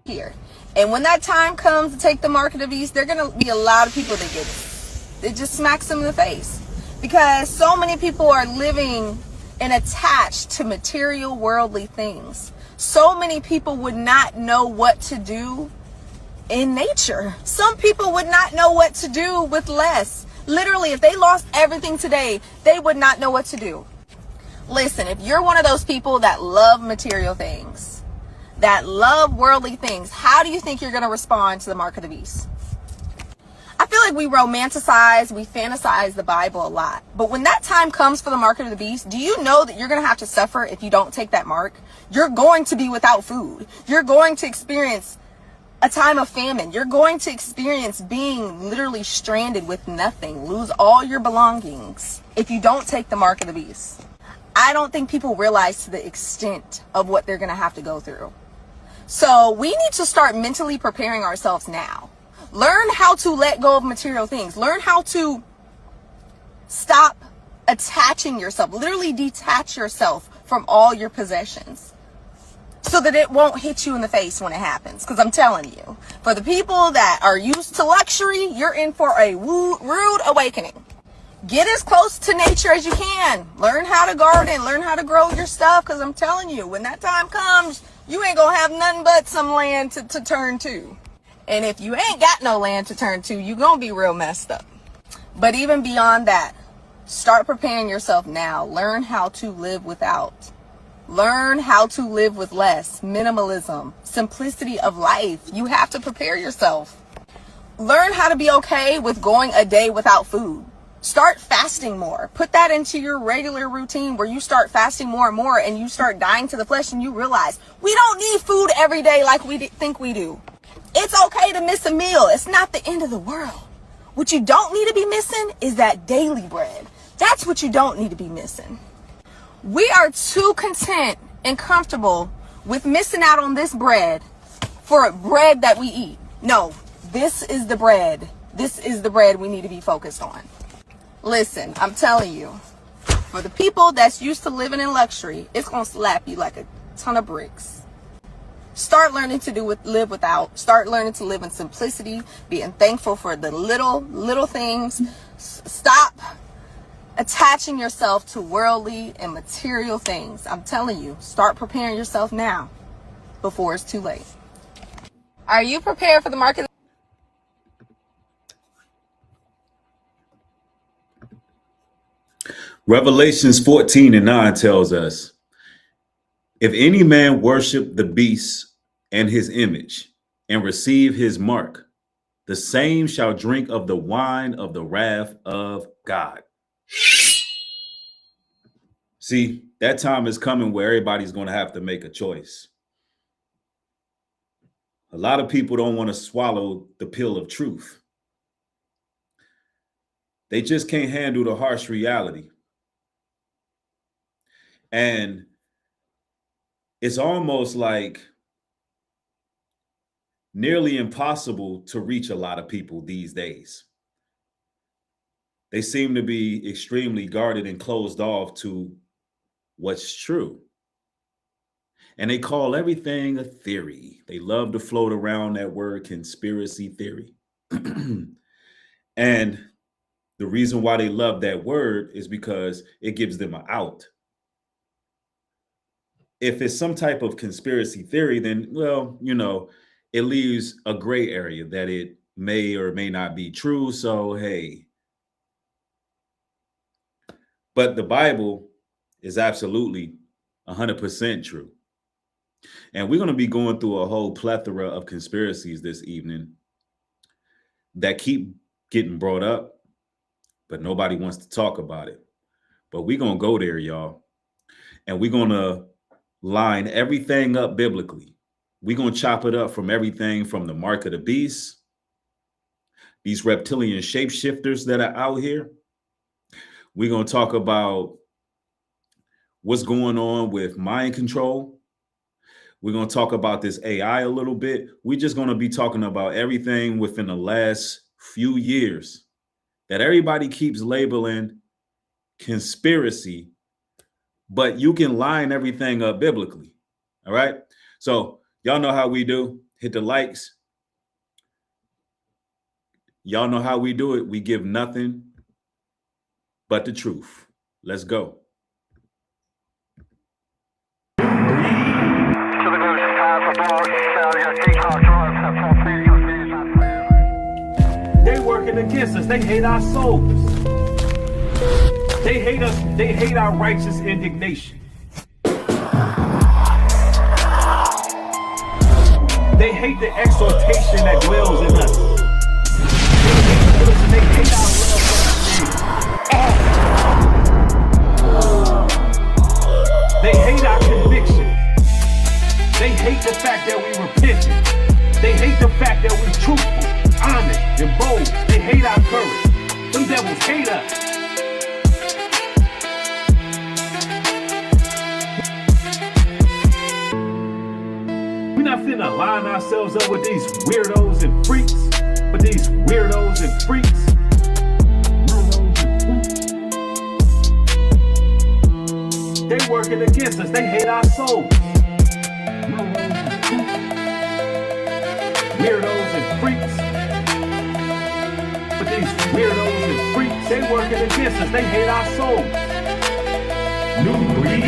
here. And when that time comes to take the mark of the beast, there are going to be a lot of people that get it. It just smacks them in the face. Because so many people are living and attached to material worldly things. So many people would not know what to do in nature. Some people would not know what to do with less. Literally, if they lost everything today, they would not know what to do. Listen, if you're one of those people that love material things, that love worldly things, how do you think you're going to respond to the mark of the beast? I feel like we romanticize, we fantasize the Bible a lot. But when that time comes for the mark of the beast, do you know that you're going to have to suffer if you don't take that mark? You're going to be without food. You're going to experience a time of famine. You're going to experience being literally stranded with nothing, lose all your belongings if you don't take the mark of the beast. I don't think people realize to the extent of what they're going to have to go through. So we need to start mentally preparing ourselves now. Learn how to let go of material things. Learn how to stop attaching yourself, literally detach yourself from all your possessions so that it won't hit you in the face when it happens. Because I'm telling you, for the people that are used to luxury, you're in for a rude awakening. Get as close to nature as you can. Learn how to garden, learn how to grow your stuff. Because I'm telling you, when that time comes, you ain't going to have nothing but some land to turn to. And if you ain't got no land to turn to, you're going to be real messed up. But even beyond that, start preparing yourself now. Learn how to live without. Learn how to live with less. Minimalism, simplicity of life. You have to prepare yourself. Learn how to be okay with going a day without food. Start fasting more. Put that into your regular routine where you start fasting more and more and you start dying to the flesh and you realize we don't need food every day like we think we do. It's okay to miss a meal. It's not the end of the world. What you don't need to be missing is that daily bread. That's what you don't need to be missing. We are too content and comfortable with missing out on this bread for bread that we eat. No, this is the bread. This is the bread we need to be focused on. Listen, I'm telling you, for the people that's used to living in luxury, it's going to slap you like a ton of bricks. Start learning to live without. Start learning to live in simplicity, being thankful for the little things. Stop attaching yourself to worldly and material things. I'm telling you, start preparing yourself now before it's too late. Are you prepared for the market? Revelations 14:9 tells us, if any man worship the beast and his image and receive his mark, the same shall drink of the wine of the wrath of God. See, that time is coming where everybody's going to have to make a choice. A lot of people don't want to swallow the pill of truth. They just can't handle the harsh reality. And it's almost like nearly impossible to reach a lot of people these days. They seem to be extremely guarded and closed off to what's true. And they call everything a theory. They love to float around that word conspiracy theory. And the reason why they love that word is because it gives them an out. If it's some type of conspiracy theory, then, well, it leaves a gray area that it may or may not be true. So, hey, but the Bible is absolutely 100% true. And we're going to be going through a whole plethora of conspiracies this evening that keep getting brought up, but nobody wants to talk about it. But we're going to go there, y'all. And we're going to line everything up biblically. We're going to chop it up from everything from the mark of the beast, these reptilian shapeshifters that are out here. We're going to talk about what's going on with mind control. We're going to talk about this AI a little bit. We're just going to be talking about everything within the last few years that everybody keeps labeling conspiracy, but you can line everything up biblically. All right. So y'all know how we do. hit the likes. Y'all know how we do it. We give nothing but the truth. Let's go. They working against us. They hate our souls. They hate us. They hate our righteous indignation. They hate the exhortation that dwells in us. They hate our love for They hate our conviction. They hate the fact that we repented. They hate the fact that we're truthful, honest, and bold. They hate our courage. Them devils hate us. We're not finna line ourselves up with these weirdos and freaks. With these weirdos and freaks. They working against us. They hate our souls. Weirdos and freaks. But these weirdos and freaks, they working against us. They hate our souls. New breed.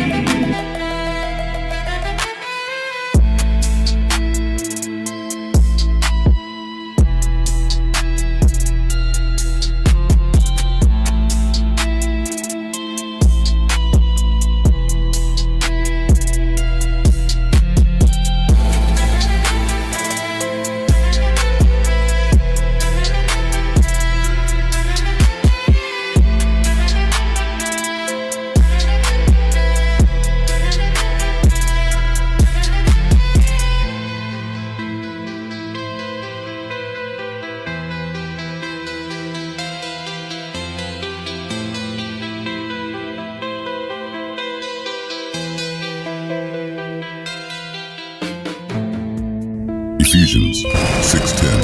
Ephesians 6:10.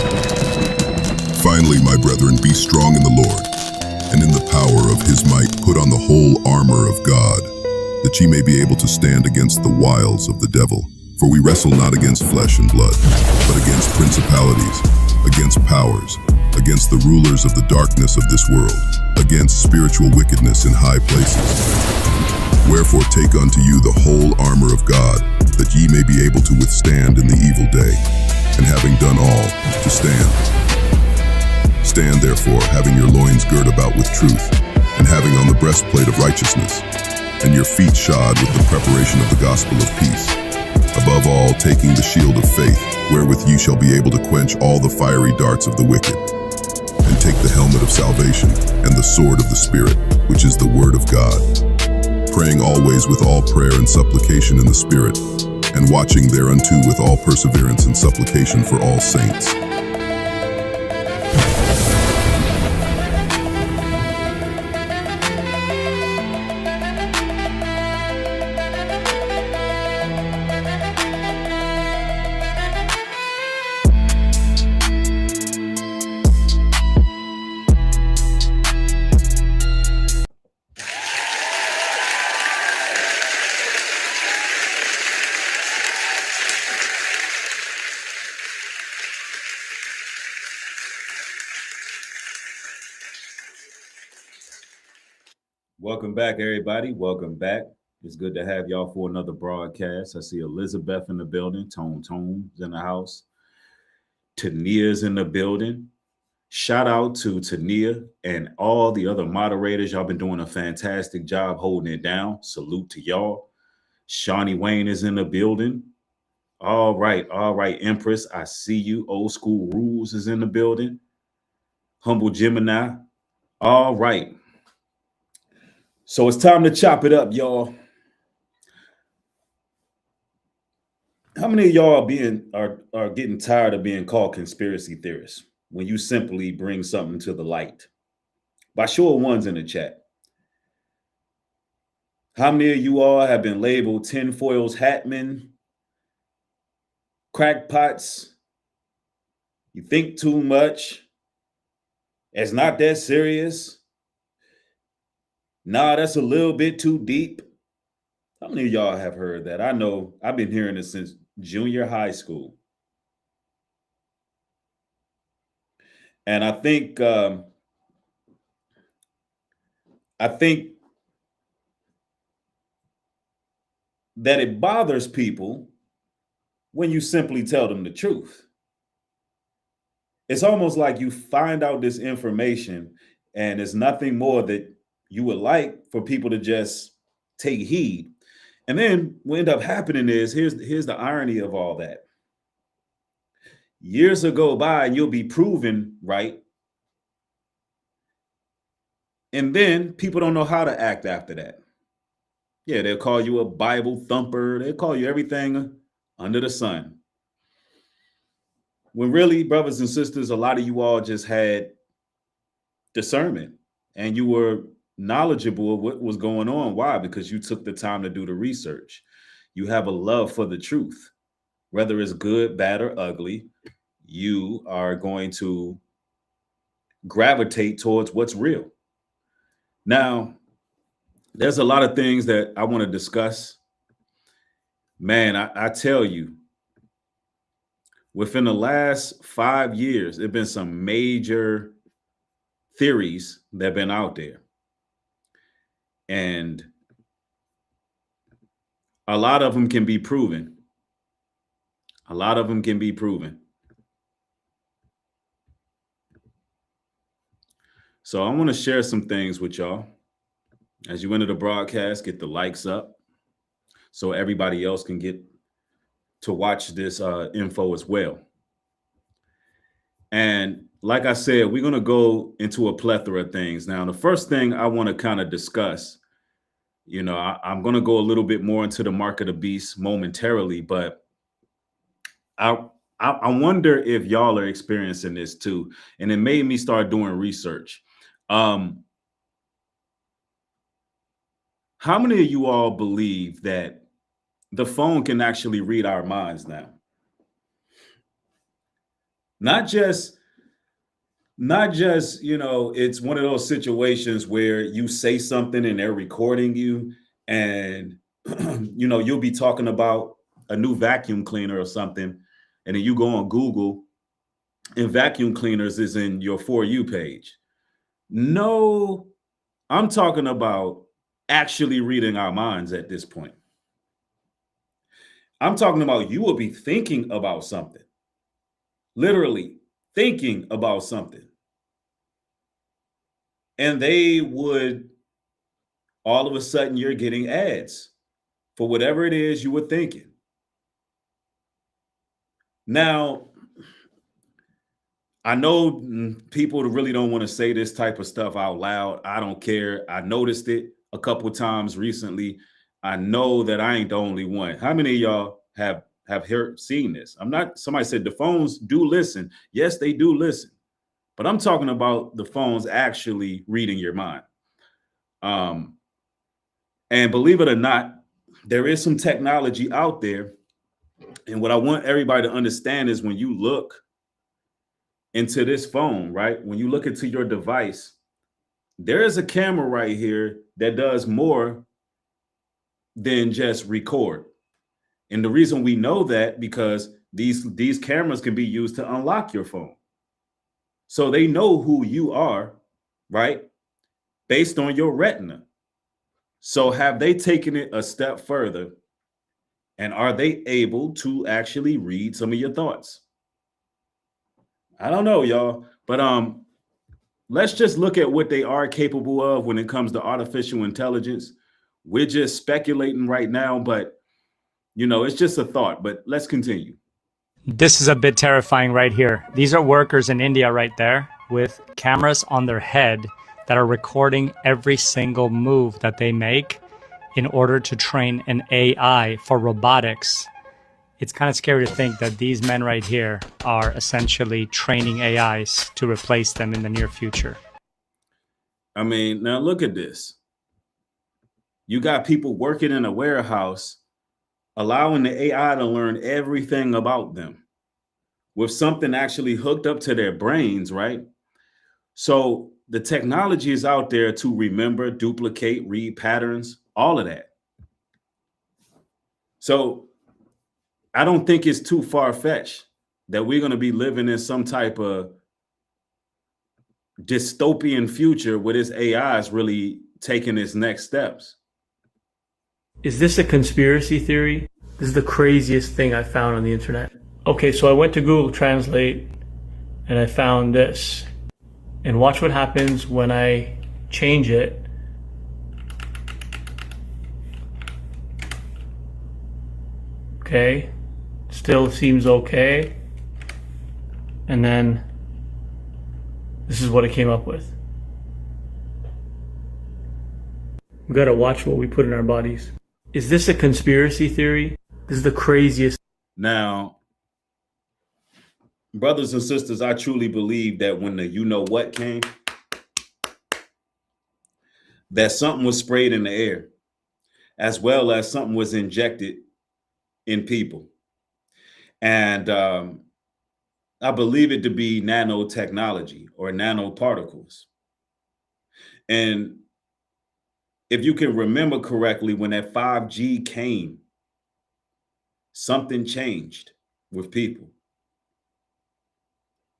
Finally, my brethren, be strong in the Lord, and in the power of his might put on the whole armor of God, that ye may be able to stand against the wiles of the devil. For we wrestle not against flesh and blood, but against principalities, against powers, against the rulers of the darkness of this world, against spiritual wickedness in high places. Wherefore take unto you the whole armor of God, that ye may be able to withstand in the evil day, and having done all, to stand. Stand therefore, having your loins girt about with truth, and having on the breastplate of righteousness, and your feet shod with the preparation of the gospel of peace. Above all, taking the shield of faith, wherewith ye shall be able to quench all the fiery darts of the wicked, and take the helmet of salvation, and the sword of the Spirit, which is the word of God, praying always with all prayer and supplication in the Spirit, and watching thereunto with all perseverance and supplication for all saints. Welcome back, everybody. Welcome back. It's good to have y'all for another broadcast. I see Elizabeth in the building. Tone's in the house. Tania's in the building. Shout out to Tania and all the other moderators. Y'all been doing a fantastic job holding it down. Salute to y'all. Shawnee Wayne is in the building. All right, Empress. I see you. Old School Rules is in the building. Humble Gemini. All right. So it's time to chop it up, y'all. How many of y'all are getting tired of being called conspiracy theorists when you simply bring something to the light? By show of ones in the chat. How many of you all have been labeled tinfoils hatmen, crackpots? You think too much. It's not that serious. Nah, that's a little bit too deep. How many of y'all have heard that? I know I've been hearing it since junior high school. And I think that it bothers people when you simply tell them the truth. It's almost like you find out this information and it's nothing more that you would like for people to just take heed. And then what end up happening is here's the irony of all that. Years will go by and you'll be proven right. And then people don't know how to act after that. Yeah, they'll call you a Bible thumper. They'll call you everything under the sun. When really, brothers and sisters, a lot of you all just had discernment and you were knowledgeable of what was going on. Why? Because you took the time to do the research. You have a love for the truth. Whether it's good, bad, or ugly, you are going to gravitate towards what's real. Now, there's a lot of things that I want to discuss. Man, I tell you, within the last 5 years, there have been some major theories that have been out there. And a lot of them can be proven. A lot of them can be proven. So I want to share some things with y'all. As you enter the broadcast, get the likes up so everybody else can get to watch this info as well. And like I said, we're going to go into a plethora of things. Now, the first thing I want to kind of discuss, you know, I'm going to go a little bit more into the mark of the beast momentarily, but I wonder if y'all are experiencing this too. And it made me start doing research. How many of you all believe that the phone can actually read our minds now? Not just, you know, it's one of those situations where you say something and they're recording you and, you know, you'll be talking about a new vacuum cleaner or something. And then you go on Google and vacuum cleaners is in your For You page. No, I'm talking about actually reading our minds at this point. I'm talking about you will be thinking about something, literally thinking about something. And they would, all of a sudden, you're getting ads for whatever it is you were thinking. Now, I know people really don't want to say this type of stuff out loud. I don't care. I noticed it a couple times recently. I know that I ain't the only one. How many of y'all have seen this? I'm not, somebody said the phones do listen. Yes, they do listen. But I'm talking about the phones actually reading your mind. And believe it or not, there is some technology out there. And what I want everybody to understand is when you look into this phone, right? When you look into your device, there is a camera right here that does more than just record. And the reason we know that because these cameras can be used to unlock your phone. So they know who you are, right? Based on your retina. So have they taken it a step further? And are they able to actually read some of your thoughts? I don't know, y'all, but let's just look at what they are capable of when it comes to artificial intelligence. We're just speculating right now, but you know, it's just a thought, but let's continue. This is a bit terrifying right here. These are workers in India right there with cameras on their head that are recording every single move that they make in order to train an AI for robotics. It's kind of scary to think that these men right here are essentially training AIs to replace them in the near future. I mean, now look at this. You got people working in a warehouse, allowing the AI to learn everything about them with something actually hooked up to their brains, right? So the technology is out there to remember, duplicate, read patterns, all of that. So I don't think it's too far-fetched that we're going to be living in some type of dystopian future where this AI is really taking its next steps. Is this a conspiracy theory? This is the craziest thing I found on the internet. Okay, so I went to Google Translate and I found this. And watch what happens when I change it. Okay, still seems okay. And then this is what it came up with. We gotta watch what we put in our bodies. Is this a conspiracy theory? This is the craziest. Now, brothers and sisters, I truly believe that when the you know what came, that something was sprayed in the air, as well as something was injected in people. And I believe it to be nanotechnology or nanoparticles. And if you can remember correctly, when that 5G came, something changed with people.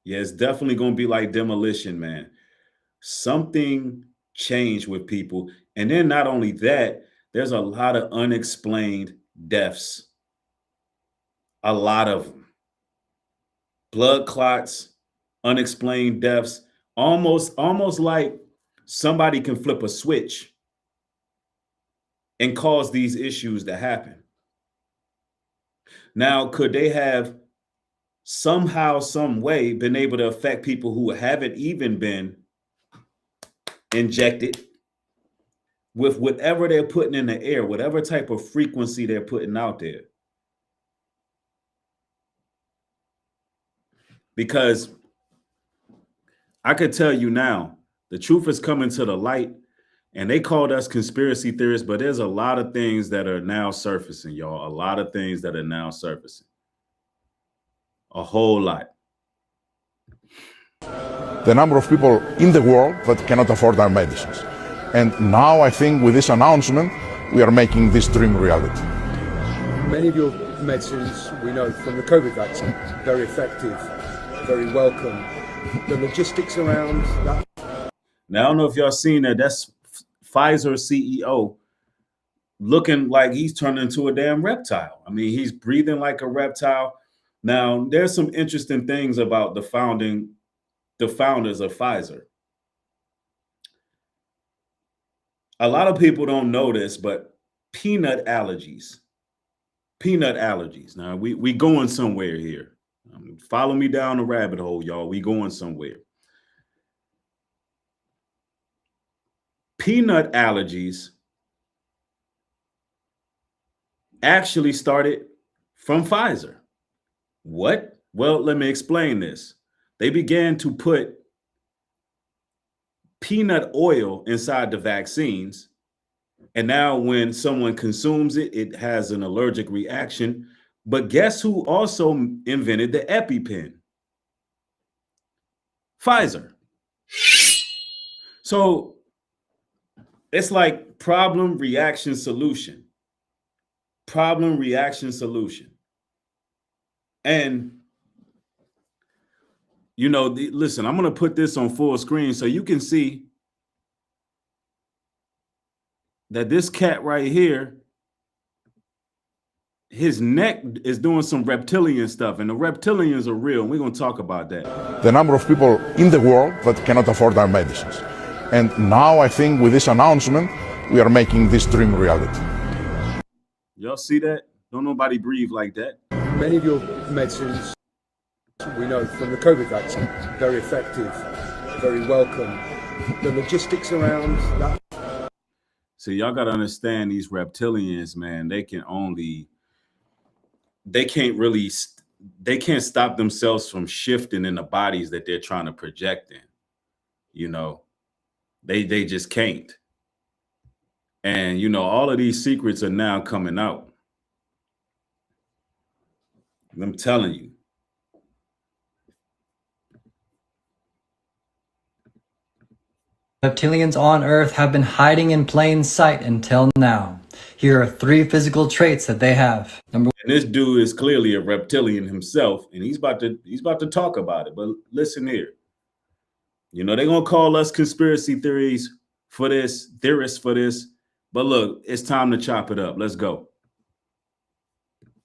Yeah, it's definitely going to be like Demolition Man. Something changed with people. And then not only that, there's a lot of unexplained deaths. A lot of them. Blood clots, unexplained deaths, almost like somebody can flip a switch and cause these issues to happen. Now, could they have somehow, some way been able to affect people who haven't even been injected with whatever they're putting in the air, whatever type of frequency they're putting out there? Because I could tell you now, the truth is coming to the light, and they called us conspiracy theorists, but there's a lot of things that are now surfacing, y'all. A lot of things that are now surfacing. A whole lot. The number of people in the world that cannot afford our medicines. And now I think with this announcement, we are making this dream reality. Many of your medicines, we know from the COVID vaccine, very effective, very welcome. The logistics around that. Now, I don't know if y'all seen that. That's Pfizer CEO looking like he's turned into a damn reptile. I mean, he's breathing like a reptile. Now, there's some interesting things about the founders of Pfizer. A lot of people don't know this, but peanut allergies. Now, we going somewhere here. Follow me down the rabbit hole, y'all. We going somewhere. Peanut allergies actually started from Pfizer. What? Well, let me explain this. They began to put peanut oil inside the vaccines. And now when someone consumes it, it has an allergic reaction. But guess who also invented the EpiPen? Pfizer. So it's like problem, reaction, solution. Problem, reaction, solution. And, you know, listen, I'm going to put this on full screen so you can see that this cat right here, his neck is doing some reptilian stuff, and the reptilians are real. And we're going to talk about that. The number of people in the world that cannot afford our medicines. And now I think with this announcement, we are making this dream reality. Y'all see that? Don't nobody breathe like that. Many of your medicines, we know from the COVID vaccine, very effective, very welcome. The logistics around that. So y'all got to understand these reptilians, man, they can't stop themselves from shifting in the bodies that they're trying to project in. You know, they just can't. And, you know, all of these secrets are now coming out. I'm telling you. Reptilians on Earth have been hiding in plain sight until now. Here are 3 physical traits that they have. Number And this dude is clearly a reptilian himself, and he's about to talk about it. But listen here. You know, they're going to call us conspiracy theorists for this. But look, it's time to chop it up. Let's go.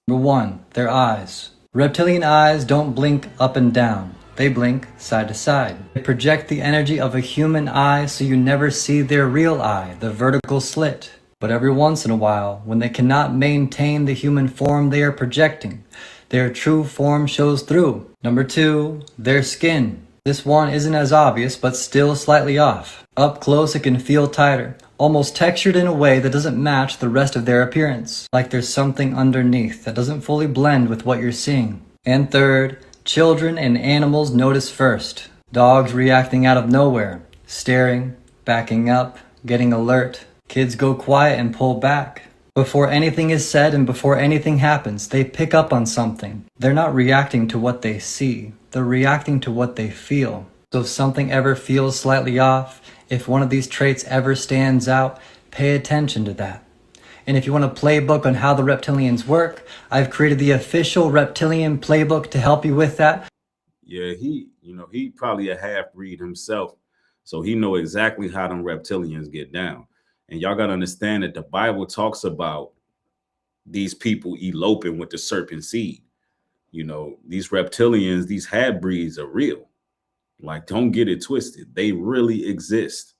Number 1, their eyes. Reptilian eyes don't blink up and down. They blink side to side. They project the energy of a human eye so you never see their real eye, the vertical slit. But every once in a while, when they cannot maintain the human form they are projecting, their true form shows through. Number 2, their skin. This one isn't as obvious, but still slightly off. Up close, it can feel tighter, almost textured in a way that doesn't match the rest of their appearance, like there's something underneath that doesn't fully blend with what you're seeing. And third, children and animals notice first. Dogs reacting out of nowhere, staring, backing up, getting alert. Kids go quiet and pull back. Before anything is said and before anything happens, they pick up on something. They're not reacting to what they see. They're reacting to what they feel. So if something ever feels slightly off, if one of these traits ever stands out, pay attention to that. And if you want a playbook on how the reptilians work, I've created the official reptilian playbook to help you with that. Yeah, he probably a half-breed himself. So he know exactly how them reptilians get down. And y'all got to understand that the Bible talks about these people eloping with the serpent seed. You know, these reptilians, these half-breeds are real. Like, don't get it twisted. They really exist.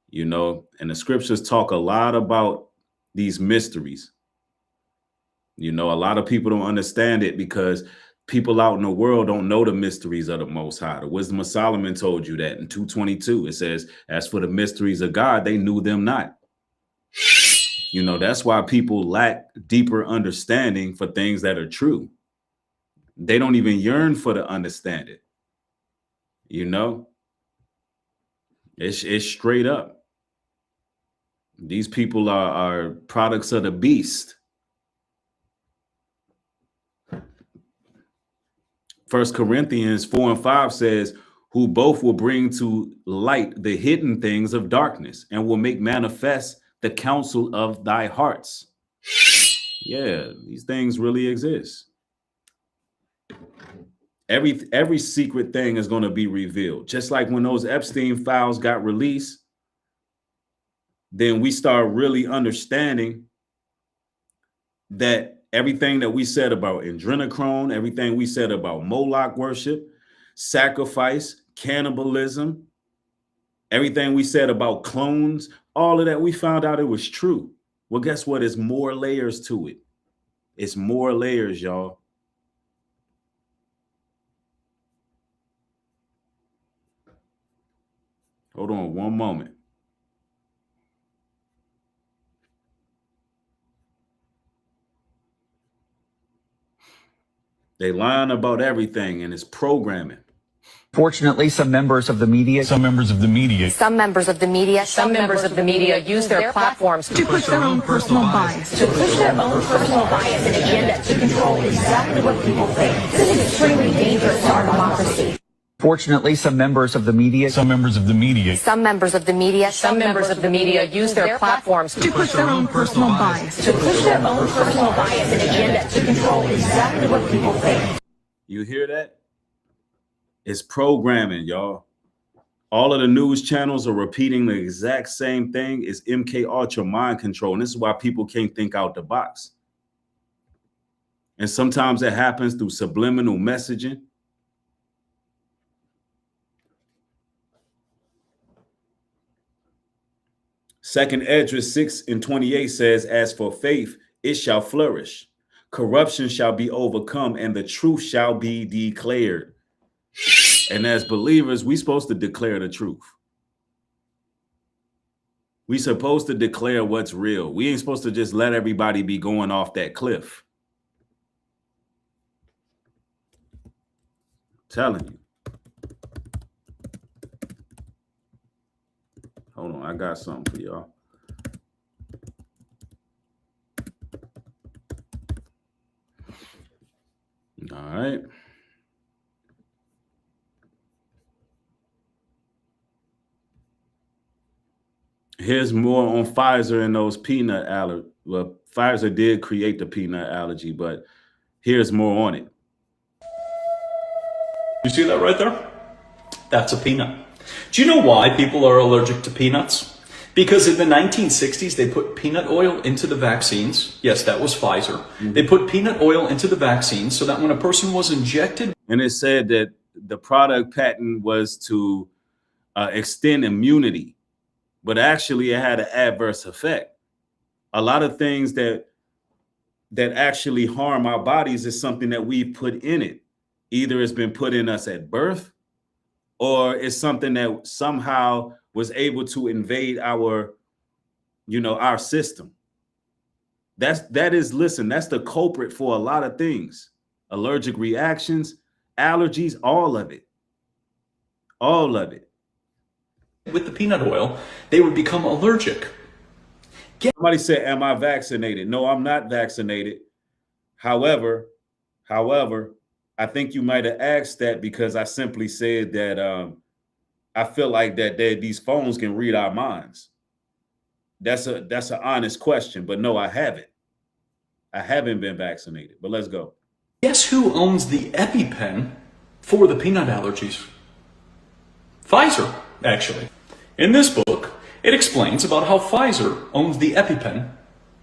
You know, and the scriptures talk a lot about these mysteries. You know, a lot of people don't understand it because people out in the world don't know the mysteries of the Most High. The Wisdom of Solomon told you that in 2:22. It says, as for the mysteries of God, they knew them not. You know, that's why people lack deeper understanding for things that are true. They don't even yearn for to understand it. You know, it's straight up. These people are products of the beast. 1 Corinthians 4:5 says, who both will bring to light the hidden things of darkness and will make manifest the counsel of thy hearts. Yeah, these things really exist. Every secret thing is going to be revealed. Just like when those Epstein files got released, then we start really understanding that everything that we said about adrenochrome, everything we said about Moloch worship, sacrifice, cannibalism, everything we said about clones, all of that, we found out it was true. Well, guess what? There's more layers to it. It's more layers, y'all. Hold on one moment. They lying about everything, and it's programming. Fortunately, some members of the media use their platforms to push their own personal bias. And agenda to control exactly what people think. This is extremely dangerous to our democracy. Fortunately, some members of the media use their platforms to push their own personal bias. And agenda to control exactly what people think. You hear that? It's programming, y'all. All of the news channels are repeating the exact same thing. It's MK Ultra mind control. And this is why people can't think out the box. And sometimes it happens through subliminal messaging. Second Esdras 6:28 says, as for faith, it shall flourish. Corruption shall be overcome and the truth shall be declared. And as believers, we're supposed to declare the truth. We're supposed to declare what's real. We ain't supposed to just let everybody be going off that cliff. I'm telling you. Hold on, I got something for y'all. All right. Here's more on Pfizer and those peanut allergy. Well, Pfizer did create the peanut allergy, but here's more on it. You see that right there? That's a peanut. Do you know why people are allergic to peanuts? Because in the 1960s, they put peanut oil into the vaccines. Yes, that was Pfizer. They put peanut oil into the vaccines so that when a person was injected. And it said that the product patent was to extend immunity, but actually it had an adverse effect. A lot of things that actually harm our bodies is something that we put in it. Either it's been put in us at birth, or it's something that somehow was able to invade our system. Listen, that's the culprit for a lot of things. Allergic reactions, allergies, all of it. All of it. With the peanut oil, they would become allergic. Somebody said, am I vaccinated? No, I'm not vaccinated. However, I think you might have asked that because I simply said that I feel like that these phones can read our minds. That's an honest question, but no, I haven't. I haven't been vaccinated, but let's go. Guess who owns the EpiPen for the peanut allergies? Pfizer, actually. In this book, it explains about how Pfizer owns the EpiPen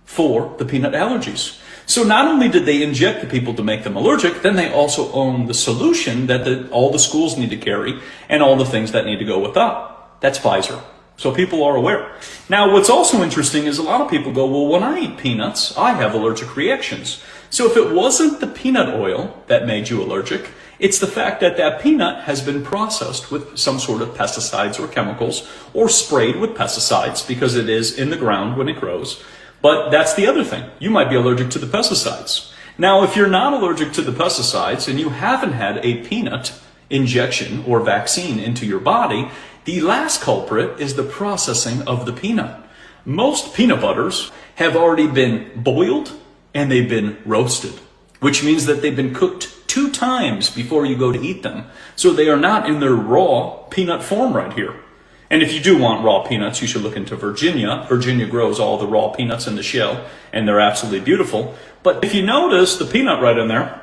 for the peanut allergies. So not only did they inject the people to make them allergic, then they also own the solution that all the schools need to carry and all the things that need to go with that. That's Pfizer. So people are aware. Now, what's also interesting is a lot of people go, well, when I eat peanuts, I have allergic reactions. So if it wasn't the peanut oil that made you allergic, it's the fact that that peanut has been processed with some sort of pesticides or chemicals or sprayed with pesticides because it is in the ground when it grows. But that's the other thing. You might be allergic to the pesticides. Now, if you're not allergic to the pesticides and you haven't had a peanut injection or vaccine into your body, the last culprit is the processing of the peanut. Most peanut butters have already been boiled and they've been roasted, which means that they've been cooked 2 times before you go to eat them. So they are not in their raw peanut form right here. And if you do want raw peanuts, you should look into Virginia. Virginia grows all the raw peanuts in the shell, and they're absolutely beautiful. But if you notice, the peanut right in there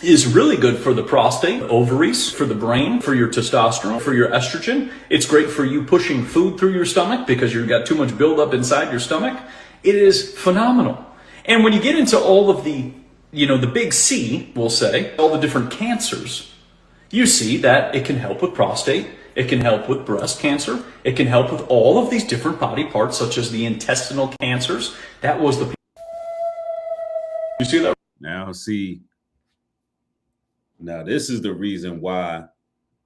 is really good for the prostate, ovaries, for the brain, for your testosterone, for your estrogen. It's great for you pushing food through your stomach because you've got too much buildup inside your stomach. It is phenomenal. And when you get into all of the, the big C, we'll say, all the different cancers, you see that it can help with prostate. It can help with breast cancer. It can help with all of these different body parts, such as the intestinal cancers. That was the... You see that? Now this is the reason why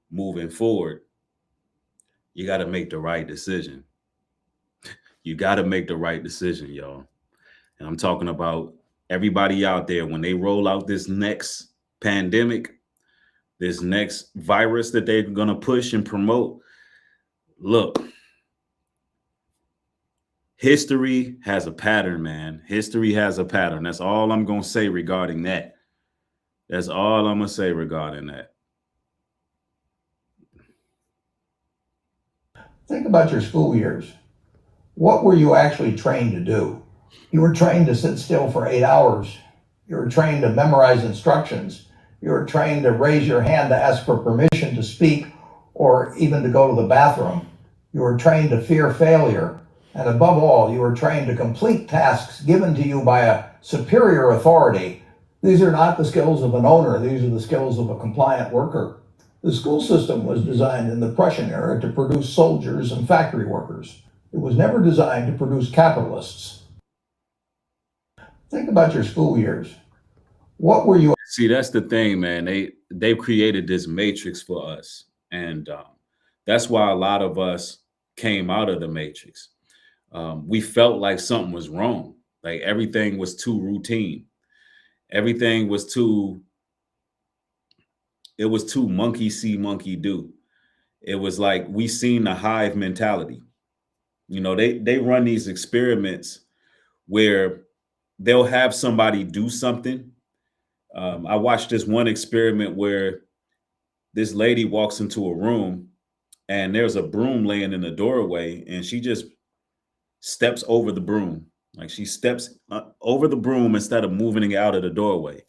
moving forward, you got to make the right decision. You got to make the right decision, y'all. And I'm talking about everybody out there when they roll out this next pandemic, this next virus that they're going to push and promote. Look, history has a pattern, man. History has a pattern. That's all I'm going to say regarding that. That's all I'm going to say regarding that. Think about your school years. What were you actually trained to do? You were trained to sit still for 8 hours. You were trained to memorize instructions. You were trained to raise your hand to ask for permission to speak or even to go to the bathroom. You were trained to fear failure. And above all, you were trained to complete tasks given to you by a superior authority. These are not the skills of an owner. These are the skills of a compliant worker. The school system was designed in the Prussian era to produce soldiers and factory workers. It was never designed to produce capitalists. Think about your school years. What were you? See, that's the thing, man. They've created this matrix for us. And that's why a lot of us came out of the matrix. We felt like something was wrong. Like everything was too routine. Everything was too monkey see, monkey do. It was like we seen the hive mentality. They run these experiments where they'll have somebody do something. I watched this one experiment where this lady walks into a room and there's a broom laying in the doorway and she just steps over the broom. Like she steps over the broom instead of moving it out of the doorway.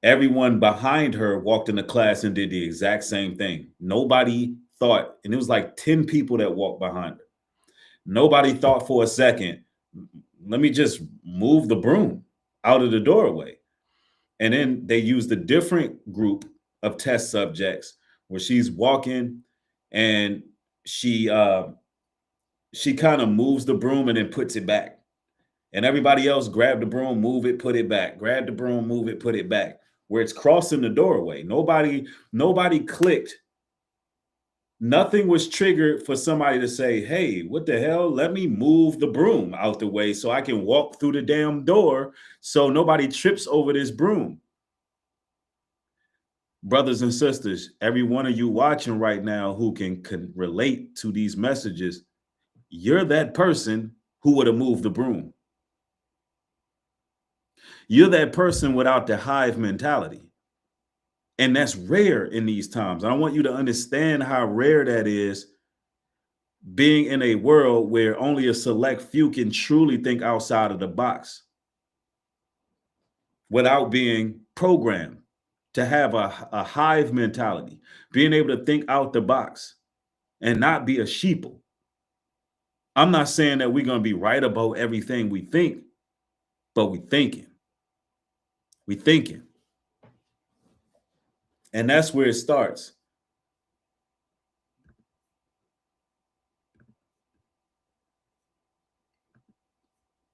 Everyone behind her walked into class and did the exact same thing. Nobody thought, and it was like 10 people that walked behind her. Nobody thought for a second, let me just move the broom out of the doorway. And then they used a different group of test subjects where she's walking and she kind of moves the broom and then puts it back. And everybody else grab the broom, move it, put it back. Grab the broom, move it, put it back. Where it's crossing the doorway. Nobody clicked. Nothing was triggered for somebody to say, hey, what the hell? Let me move the broom out the way so I can walk through the damn door so nobody trips over this broom. Brothers and sisters, every one of you watching right now who can relate to these messages, you're that person who would have moved the broom. You're that person without the hive mentality. And that's rare in these times. I want you to understand how rare that is, being in a world where only a select few can truly think outside of the box without being programmed to have a hive mentality, being able to think out the box and not be a sheeple. I'm not saying that we're going to be right about everything we think, but we thinking. We thinking. And that's where it starts.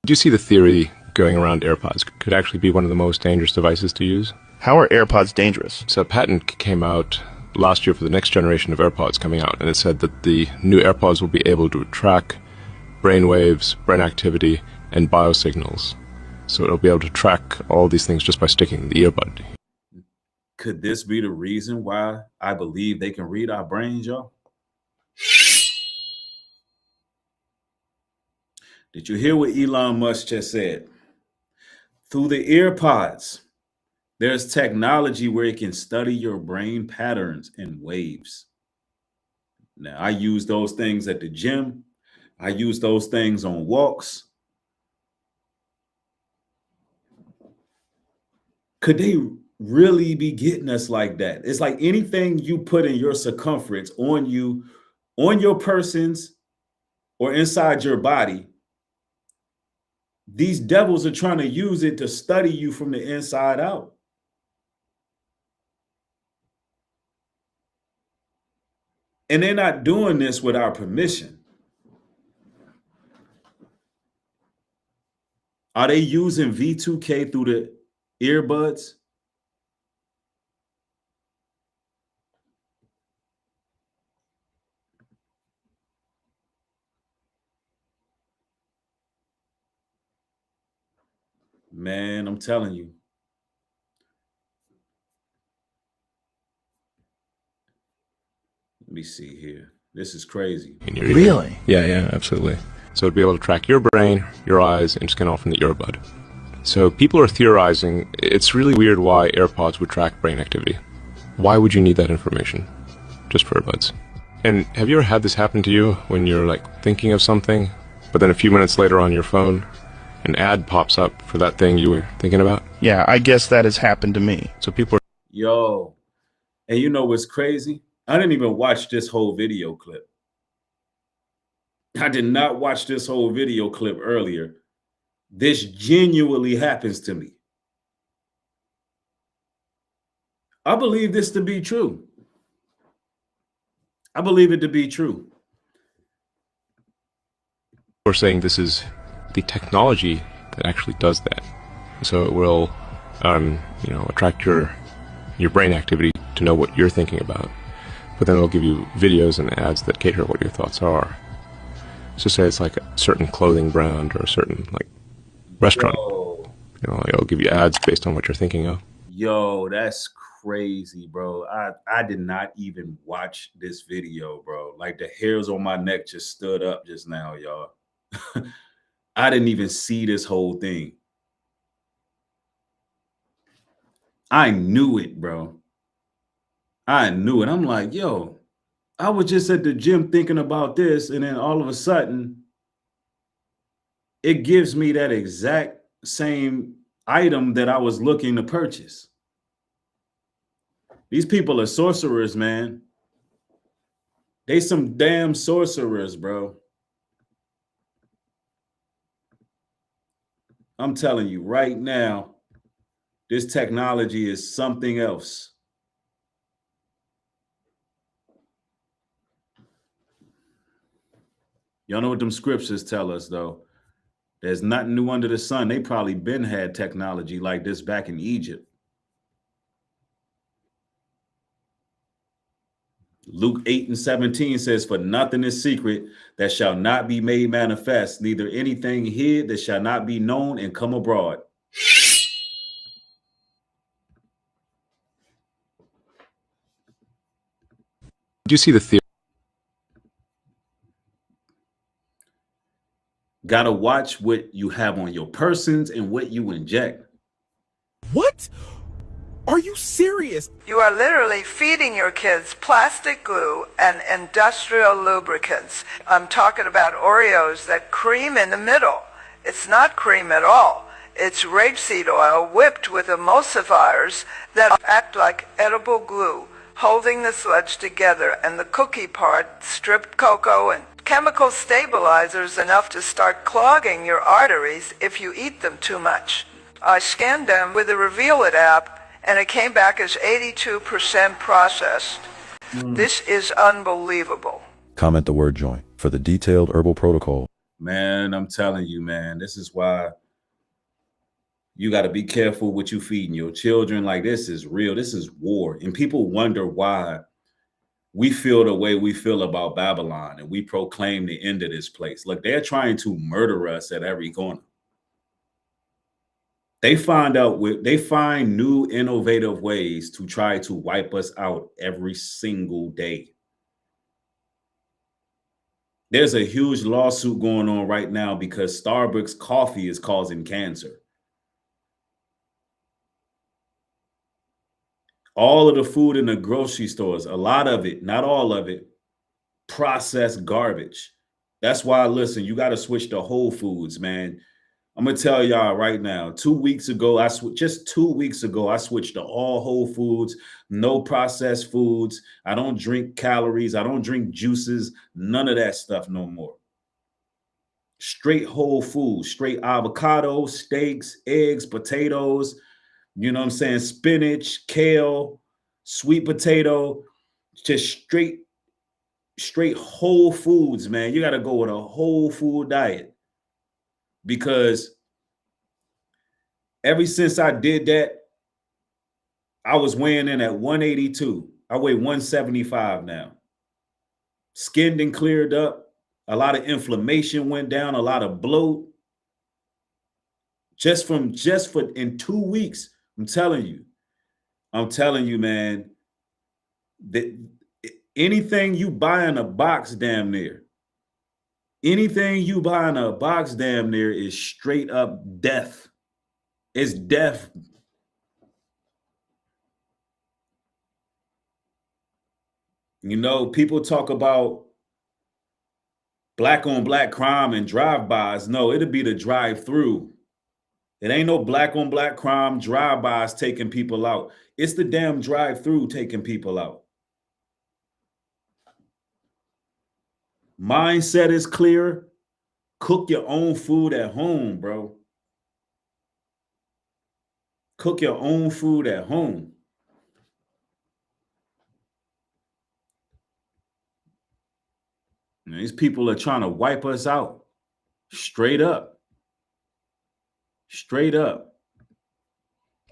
Do you see the theory going around AirPods could actually be one of the most dangerous devices to use? How are AirPods dangerous? So a patent came out last year for the next generation of AirPods coming out, and it said that the new AirPods will be able to track brain waves, brain activity, and biosignals. So it'll be able to track all these things just by sticking the earbud. Could this be the reason why I believe they can read our brains, y'all? Did you hear what Elon Musk just said? Through the earpods, there's technology where it can study your brain patterns and waves. Now, I use those things at the gym. I use those things on walks. Could they really be getting us like that? It's like anything you put in your circumference on you, on your persons, or inside your body, these devils are trying to use it to study you from the inside out. And they're not doing this with our permission. Are they using V2K through the earbuds? Man, I'm telling you. Let me see here. This is crazy. Really? Yeah, absolutely. So it'd be able to track your brain, your eyes, and scan off from the earbud. So people are theorizing it's really weird why AirPods would track brain activity. Why would you need that information? Just for earbuds. And have you ever had this happen to you when you're like thinking of something, but then a few minutes later on your phone, an ad pops up for that thing you were thinking about? Yeah, I guess that has happened to me. So people are... Yo, and you know what's crazy? I didn't even watch this whole video clip. I did not watch this whole video clip earlier. This genuinely happens to me. I believe this to be true. I believe it to be true. We're saying this is the technology that actually does that. So it will, attract your brain activity to know what you're thinking about. But then it'll give you videos and ads that cater what your thoughts are. So say it's like a certain clothing brand or a certain like restaurant. Yo. It'll give you ads based on what you're thinking of. Yo, that's crazy, bro. I did not even watch this video, bro. Like the hairs on my neck just stood up just now, y'all. I didn't even see this whole thing. I knew it, bro. I knew it. I'm like, yo, I was just at the gym thinking about this, and then all of a sudden, it gives me that exact same item that I was looking to purchase. These people are sorcerers, man. They some damn sorcerers, bro. I'm telling you right now, this technology is something else. Y'all know what them scriptures tell us, though. There's nothing new under the sun. They probably been had technology like this back in Egypt. Luke 8:17 says, for nothing is secret that shall not be made manifest, neither anything hid that shall not be known and come abroad. Do you see the theory? Gotta watch what you have on your persons and what you inject. What? Are you serious? You are literally feeding your kids plastic glue and industrial lubricants. I'm talking about Oreos that cream in the middle. It's not cream at all. It's rapeseed oil whipped with emulsifiers that act like edible glue, holding the sludge together, and the cookie part, stripped cocoa and chemical stabilizers enough to start clogging your arteries if you eat them too much. I scanned them with the Reveal It app, and it came back as 82% processed. This is unbelievable. Comment the word joint for the detailed herbal protocol. Man, I'm telling you, man, this is why you got to be careful what you feeding your children. Like, this is real. This is war. And people wonder why we feel the way we feel about Babylon and we proclaim the end of this place. Look, they're trying to murder us at every corner. They find new innovative ways to try to wipe us out every single day. There's a huge lawsuit going on right now because Starbucks coffee is causing cancer. All of the food in the grocery stores, a lot of it, not all of it, processed garbage. That's why, listen, you got to switch to Whole Foods, man. I'm going to tell y'all right now, 2 weeks ago, just 2 weeks ago, I switched to all Whole Foods, no processed foods. I don't drink calories. I don't drink juices, none of that stuff no more. Straight whole foods, straight avocado, steaks, eggs, potatoes, you know what I'm saying? Spinach, kale, sweet potato, just straight whole foods, man. You got to go with a whole food diet. Because ever since I did that, I was weighing in at 182. I weigh 175 now. Skinned and cleared up. A lot of inflammation went down, a lot of bloat. Just for in 2 weeks, I'm telling you, man, that anything you buy in a box damn near, anything you buy in a box damn near is straight up death. It's death. You know, people talk about black on black crime and drive-bys. No, it'll be the drive-through. It ain't no black on black crime, drive-bys taking people out. It's the damn drive-through taking people out. Mindset is clear. Cook your own food at home, bro. Cook your own food at home. And these people are trying to wipe us out. Straight up. Straight up.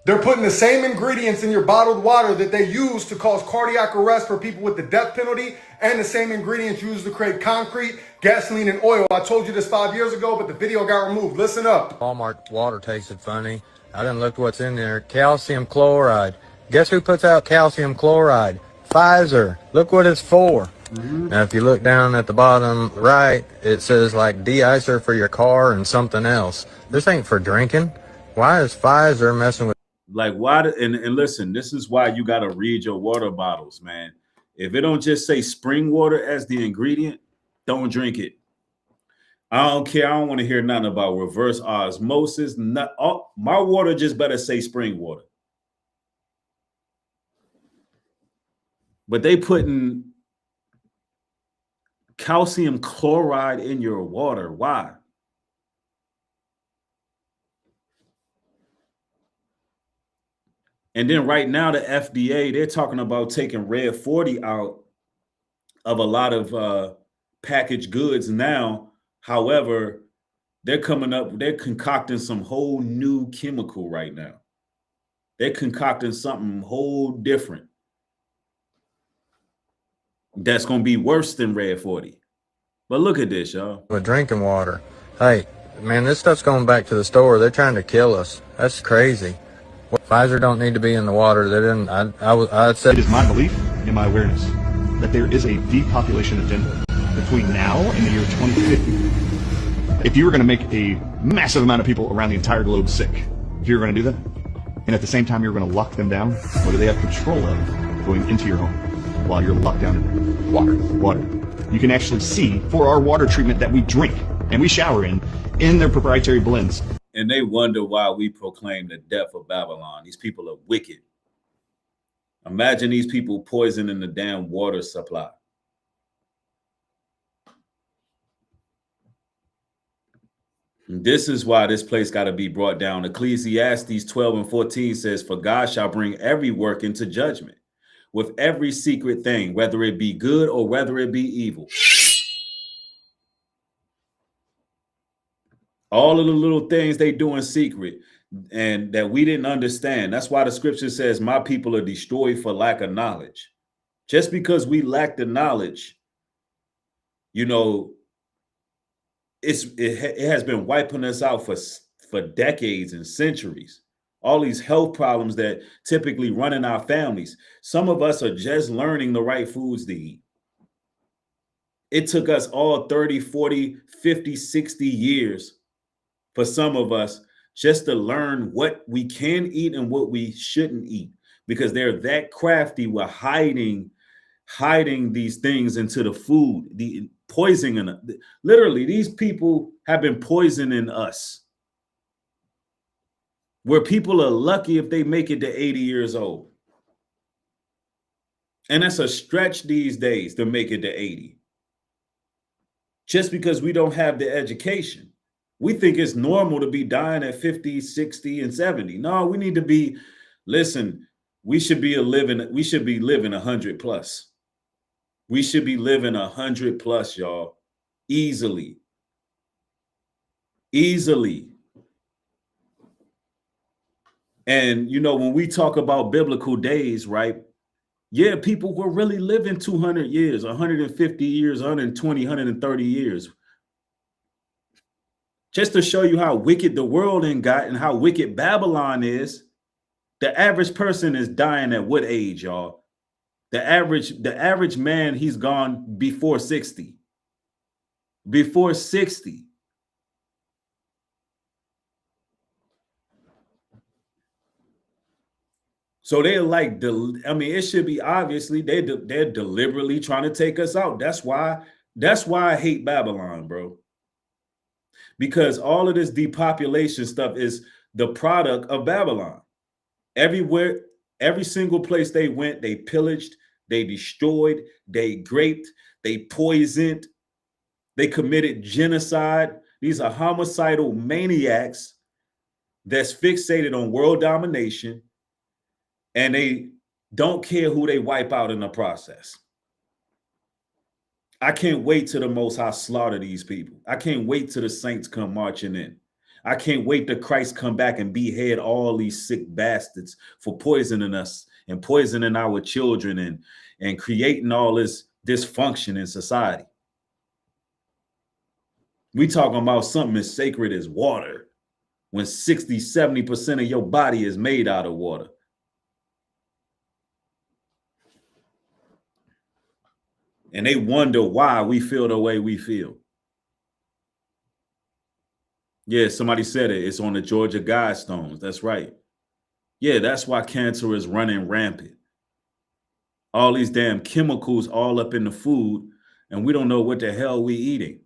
They're putting the same ingredients in your bottled water that they use to cause cardiac arrest for people with the death penalty, and the same ingredients used to create concrete, gasoline, and oil. I told you this 5 years ago, but the video got removed. Listen up. Walmart water tasted funny. I didn't look what's in there. Calcium chloride. Guess who puts out calcium chloride? Pfizer. Look what it's for. Now, if you look down at the bottom right, it says like de-icer for your car and something else. This ain't for drinking. Why is Pfizer messing with? Like, why? And listen, this is why you got to read your water bottles, man. If it don't just say spring water as the ingredient, don't drink it. I don't care. I don't want to hear nothing about reverse osmosis. My water just better say spring water. But they putting calcium chloride in your water. Why? And then right now, the FDA, they're talking about taking Red 40 out of a lot of packaged goods now. However, they're concocting some whole new chemical right now. They're concocting something whole different that's going to be worse than Red 40. But look at this, y'all. With drinking water. Hey, man, this stuff's going back to the store. They're trying to kill us. That's crazy. Pfizer don't need to be in the water. They didn't. I said It is my belief and my awareness that there is a depopulation agenda between now and the year 2050. If you were going to make a massive amount of people around the entire globe sick, if you were going to do that, and at the same time you were going to lock them down, what do they have control of going into your home while you're locked down in water? You can actually see for our water treatment that we drink and we shower in their proprietary blends. And they wonder why we proclaim the death of Babylon. These people are wicked. Imagine these people poisoning the damn water supply. This is why this place got to be brought down. Ecclesiastes 12:14 says, "For God shall bring every work into judgment with every secret thing, whether it be good or whether it be evil." All of the little things they do in secret and that we didn't understand. That's why the scripture says, "My people are destroyed for lack of knowledge." Just because we lack the knowledge, you know, it has been wiping us out for decades and centuries. All these health problems that typically run in our families. Some of us are just learning the right foods to eat. It took us all 30, 40, 50, 60 years for some of us just to learn what we can eat and what we shouldn't eat, because they're that crafty with hiding these things into the food, the poisoning. Literally, these people have been poisoning us, where people are lucky if they make it to 80 years old. And that's a stretch these days to make it to 80. Just because we don't have the education. We think it's normal to be dying at 50, 60, and 70. No, we need to be, listen, we should be living 100 plus. We should be living 100 plus, y'all. Easily. And, you know, when we talk about biblical days, right? Yeah, people were really living 200 years, 150 years, 120, 130 years. Just to show you how wicked the world ain't got and how wicked Babylon is, the average person is dying at what age, y'all? The average man, he's gone before 60. Before 60. So they're like, it should be obviously they're deliberately trying to take us out. That's why I hate Babylon, bro. Because all of this depopulation stuff is the product of Babylon. Everywhere, every single place they went, they pillaged, they destroyed, they raped, they poisoned, they committed genocide. These are homicidal maniacs that's fixated on world domination, and they don't care who they wipe out in the process. I can't wait till the Most High slaughter these people. I can't wait till the saints come marching in. I can't wait till Christ come back and behead all these sick bastards for poisoning us and poisoning our children and creating all this dysfunction in society. We talking about something as sacred as water when 60, 70% of your body is made out of water. And they wonder why we feel the way we feel. Yeah, somebody said it. It's on the Georgia Guidestones. That's right. Yeah, that's why cancer is running rampant. All these damn chemicals all up in the food, and we don't know what the hell we eating.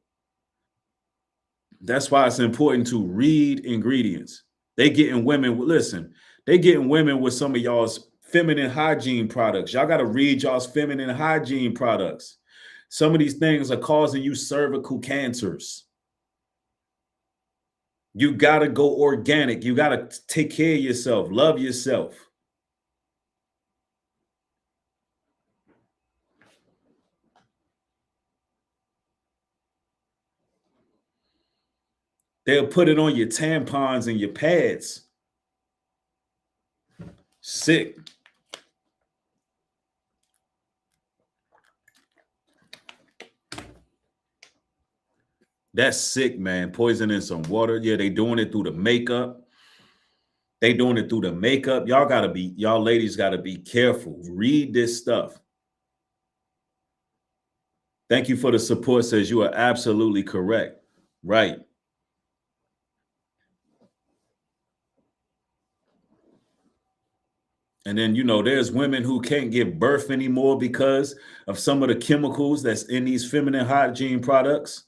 That's why it's important to read ingredients. They getting women with some of y'all's feminine hygiene products. Y'all got to read y'all's feminine hygiene products. Some of these things are causing you cervical cancers. You got to go organic. You got to take care of yourself. Love yourself. They'll put it on your tampons and your pads. Sick. That's sick, man. Poison in some water. Yeah, they doing it through the makeup. They doing it through the makeup. Y'all ladies gotta be careful. Read this stuff. Thank you for the support. Says you are absolutely correct. Right. And then, there's women who can't give birth anymore because of some of the chemicals that's in these feminine hygiene products.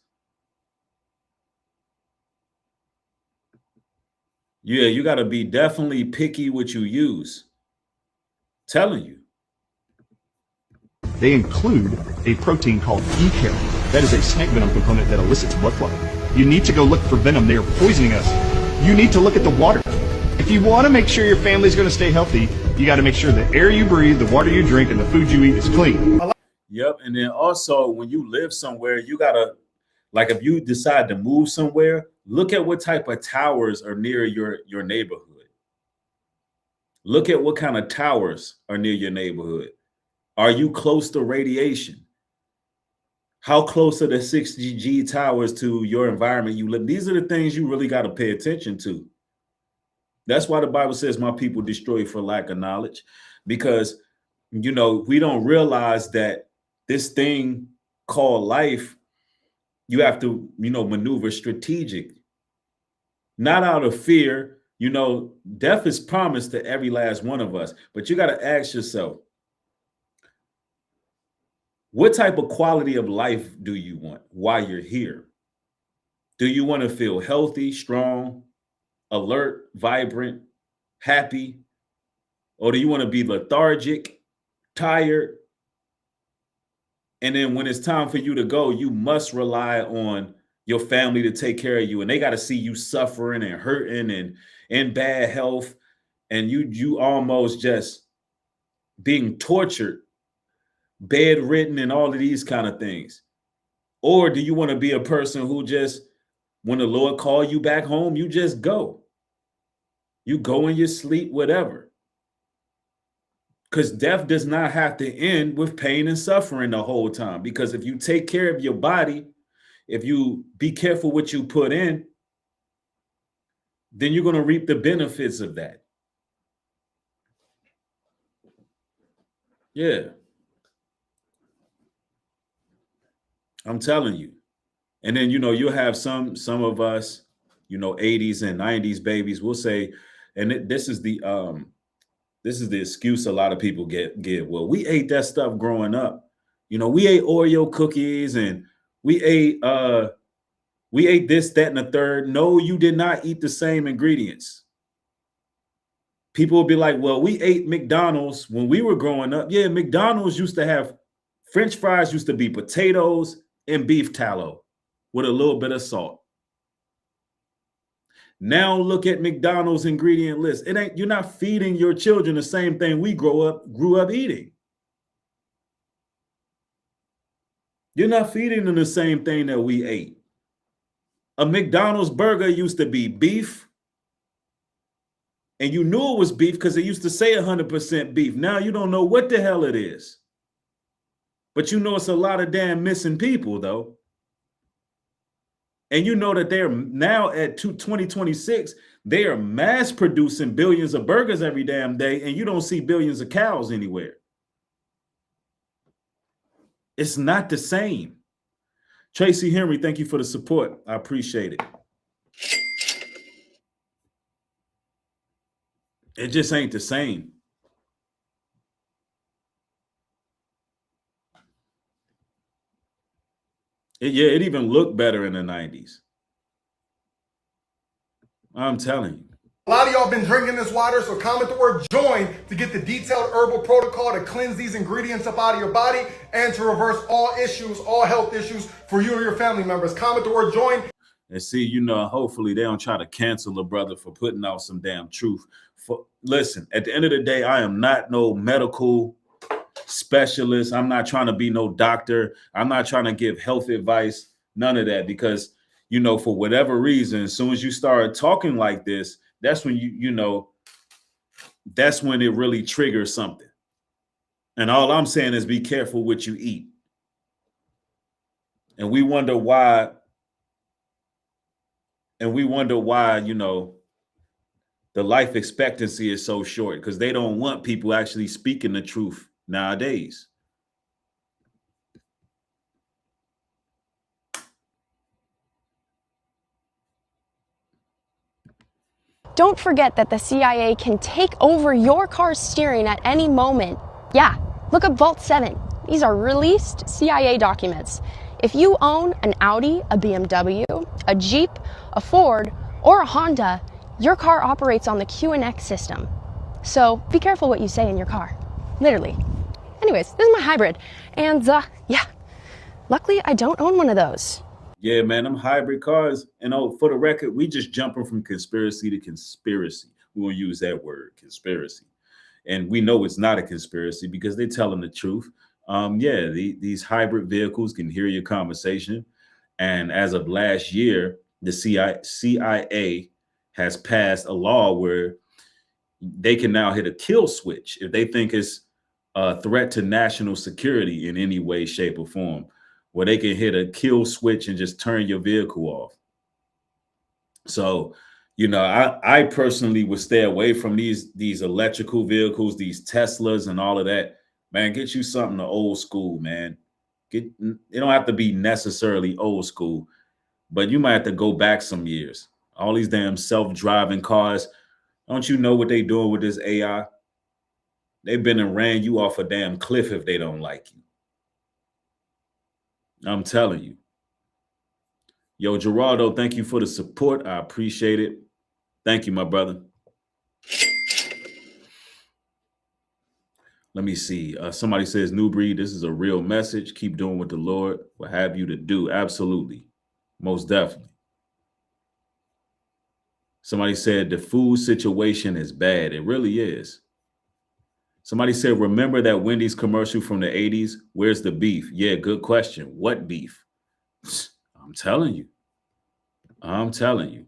Yeah, you got to be definitely picky what you use. Telling you. They include a protein called E-carry. That is a snake venom component that elicits blood flow. You need to go look for venom. They are poisoning us. You need to look at the water. If you want to make sure your family's going to stay healthy, you got to make sure the air you breathe, the water you drink, and the food you eat is clean. Yep. And then also when you live somewhere, you got to, like if you decide to move somewhere, look at what type of towers are near your neighborhood. Look at what kind of towers are near your neighborhood. Are you close to radiation? How close are the 6G towers to your environment you live? These are the things you really got to pay attention to. That's why the Bible says my people destroy for lack of knowledge, because, we don't realize that this thing called life, you have to, maneuver strategic, not out of fear. Death is promised to every last one of us, but you got to ask yourself, what type of quality of life do you want while you're here? Do you want to feel healthy, strong, alert, vibrant, happy? Or do you want to be lethargic, tired? And then when it's time for you to go, you must rely on your family to take care of you. And they got to see you suffering and hurting and in bad health. And you almost just being tortured, bedridden, and all of these kind of things. Or do you want to be a person who just, when the Lord call you back home, you just go. You go in your sleep, whatever. Because death does not have to end with pain and suffering the whole time. Because if you take care of your body, if you be careful what you put in, then you're going to reap the benefits of that. Yeah. I'm telling you. And then, you'll have some of us, 80s and 90s babies will say, and this is the excuse a lot of people give. Well, we ate that stuff growing up. We ate Oreo cookies and we ate this, that, and the third. No, you did not eat the same ingredients. People will be like, well, we ate McDonald's when we were growing up. Yeah, McDonald's used to have French fries, used to be potatoes and beef tallow with a little bit of salt. Now look at McDonald's ingredient list. You're not feeding your children the same thing we grew up eating. You're not feeding them the same thing that we ate. A McDonald's burger used to be beef, and you knew it was beef because it used to say 100% beef. Now you don't know what the hell it is. But it's a lot of damn missing people, though. And that they're now at 2026, they are mass producing billions of burgers every damn day, and you don't see billions of cows anywhere. It's not the same. Tracy Henry, thank you for the support. I appreciate it. It just ain't the same. It even looked better in the 90s. I'm telling you. A lot of y'all been drinking this water, so comment the word join to get the detailed herbal protocol to cleanse these ingredients up out of your body and to reverse all issues, all health issues for you or your family members. Comment the word join. And see, you know, hopefully they don't try to cancel a brother for putting out some damn truth. Listen, at the end of the day, I am not no medical specialist. I'm not trying to be no doctor. I'm not trying to give health advice, none of that, because, you know, for whatever reason, as soon as you start talking like this, that's when that's when it really triggers something. And all I'm saying is be careful what you eat. And we wonder why, you know, the life expectancy is so short, because they don't want people actually speaking the truth nowadays. Don't forget that the CIA can take over your car's steering at any moment. Yeah, look up Vault 7. These are released CIA documents. If you own an Audi, a BMW, a Jeep, a Ford, or a Honda, your car operates on the QNX system. So be careful what you say in your car. Literally. Anyways, this is my hybrid. And yeah, luckily I don't own one of those. Yeah, man, them hybrid cars, you know, for the record, we just jumping from conspiracy to conspiracy. We won't use that word, conspiracy. And we know it's not a conspiracy because they're telling the truth. These hybrid vehicles can hear your conversation. And as of last year, the CIA has passed a law where they can now hit a kill switch if they think it's a threat to national security in any way, shape, or form, where they can hit a kill switch and just turn your vehicle off. So, you know, I personally would stay away from these electrical vehicles, these Teslas and all of that. Man, get you something the old school, man. It don't have to be necessarily old school, but you might have to go back some years. All these damn self-driving cars. Don't you know what they doing with this AI? They've been and ran you off a damn cliff if they don't like you. I'm telling you. Yo, Geraldo, thank you for the support. I appreciate it. Thank you, my brother. Let me see. Somebody says, New Breed, this is a real message. Keep doing what the Lord will have you to do. Absolutely. Most definitely. Somebody said the food situation is bad. It really is. Somebody said, remember that Wendy's commercial from the 80s? Where's the beef? Yeah, good question. What beef? I'm telling you. I'm telling you.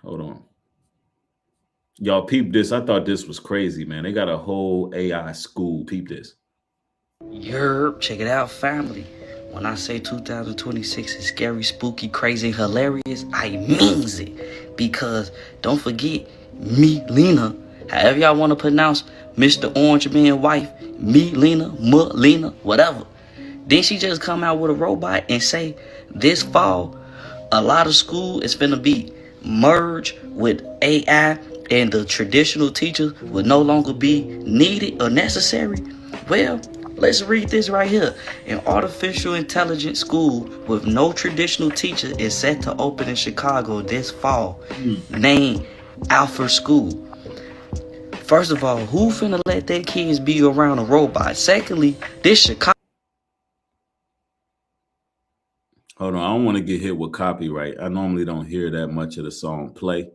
Hold on. Y'all peep this. I thought this was crazy, man. They got a whole AI school. Peep this. Yerp, check it out, family. When I say 2026 is scary, spooky, crazy, hilarious, I means it. Because don't forget, me, Lena, however y'all want to pronounce Mr. Orange Man wife, me, Lena, Lena, whatever. Then she just come out with a robot and say, this fall, a lot of school is finna be merged with AI and the traditional teachers will no longer be needed or necessary. Well, let's read this right here. An artificial intelligence school with no traditional teacher is set to open in Chicago this fall. Named Alpha School. First of all, who finna let their kids be around a robot? Secondly, this Chicago. Hold on, I don't want to get hit with copyright. I normally don't hear that much of the song play.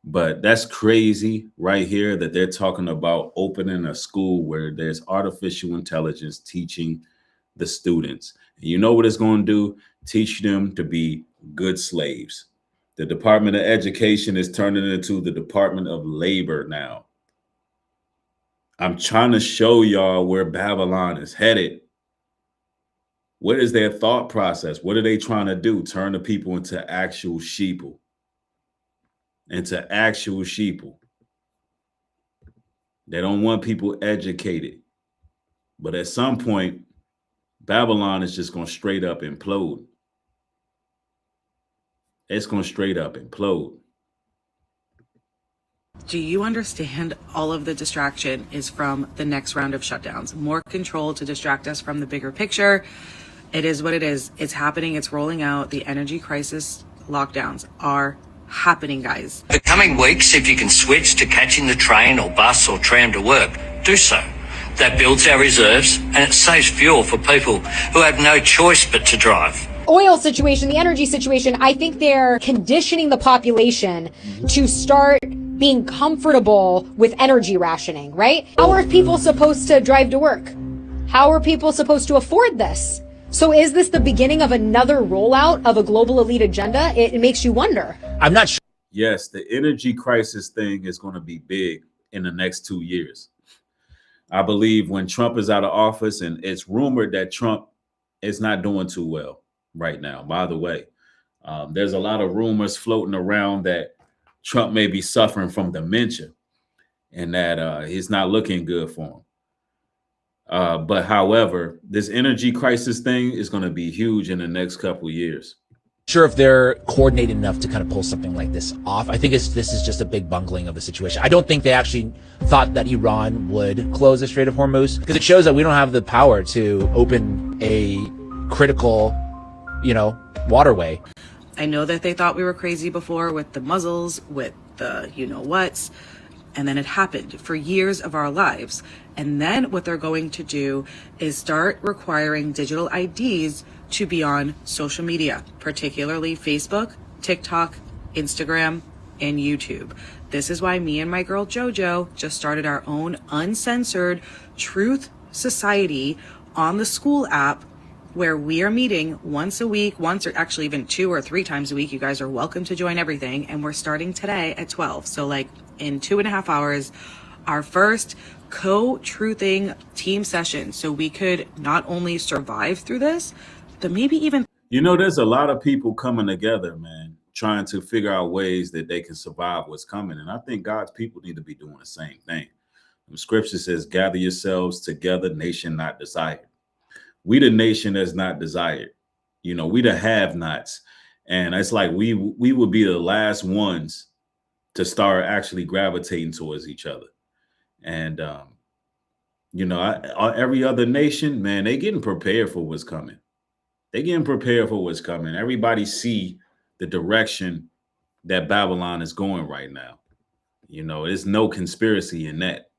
But that's crazy right here that they're talking about opening a school where there's artificial intelligence teaching the students. And you know what it's going to do? Teach them to be good slaves. The Department of Education is turning into the Department of Labor now. I'm trying to show y'all where Babylon is headed. What is their thought process? What are they trying to do? Turn the people into actual sheeple. Into actual sheeple. They don't want people educated. But at some point, Babylon is just going to straight up implode. It's going to straight up implode. Do you understand all of the distraction is from the next round of shutdowns? More control to distract us from the bigger picture. It is what it is. It's happening. It's rolling out. The energy crisis lockdowns are happening, guys. The coming weeks, if you can switch to catching the train or bus or tram to work, do so. That builds our reserves and it saves fuel for people who have no choice but to drive. Oil situation, the energy situation, I think they're conditioning the population to start being comfortable with energy rationing, right? How are people supposed to drive to work? How are people supposed to afford this? So is this the beginning of another rollout of a global elite agenda? It makes you wonder. I'm not sure. Yes, the energy crisis thing is going to be big in the next 2 years. I believe when Trump is out of office, and it's rumored that Trump is not doing too well right now, by the way. There's a lot of rumors floating around that Trump may be suffering from dementia and that he's not looking good for him. But however, this energy crisis thing is going to be huge in the next couple of years. Sure, if they're coordinated enough to kind of pull something like this off. I think this is just a big bungling of the situation. I don't think they actually thought that Iran would close the Strait of Hormuz, because it shows that we don't have the power to open a critical, waterway. I know that they thought we were crazy before with the muzzles, with the you-know-whats, and then it happened for years of our lives. And then what they're going to do is start requiring digital IDs to be on social media, particularly Facebook, TikTok, Instagram, and YouTube. This is why me and my girl JoJo just started our own uncensored Truth Society on the school app, where we are meeting once a week, once or actually even 2 or 3 times a week. You guys are welcome to join everything. And we're starting today at 12. So like in 2.5 hours, our first co-truthing team session. So we could not only survive through this, but maybe even... There's a lot of people coming together, man, trying to figure out ways that they can survive what's coming. And I think God's people need to be doing the same thing. The scripture says, gather yourselves together, nation not desired. We the nation that's not desired. We the have-nots. And it's like we would be the last ones to start actually gravitating towards each other. And, every other nation, man, they getting prepared for what's coming. They getting prepared for what's coming. Everybody see the direction that Babylon is going right now. There's no conspiracy in that.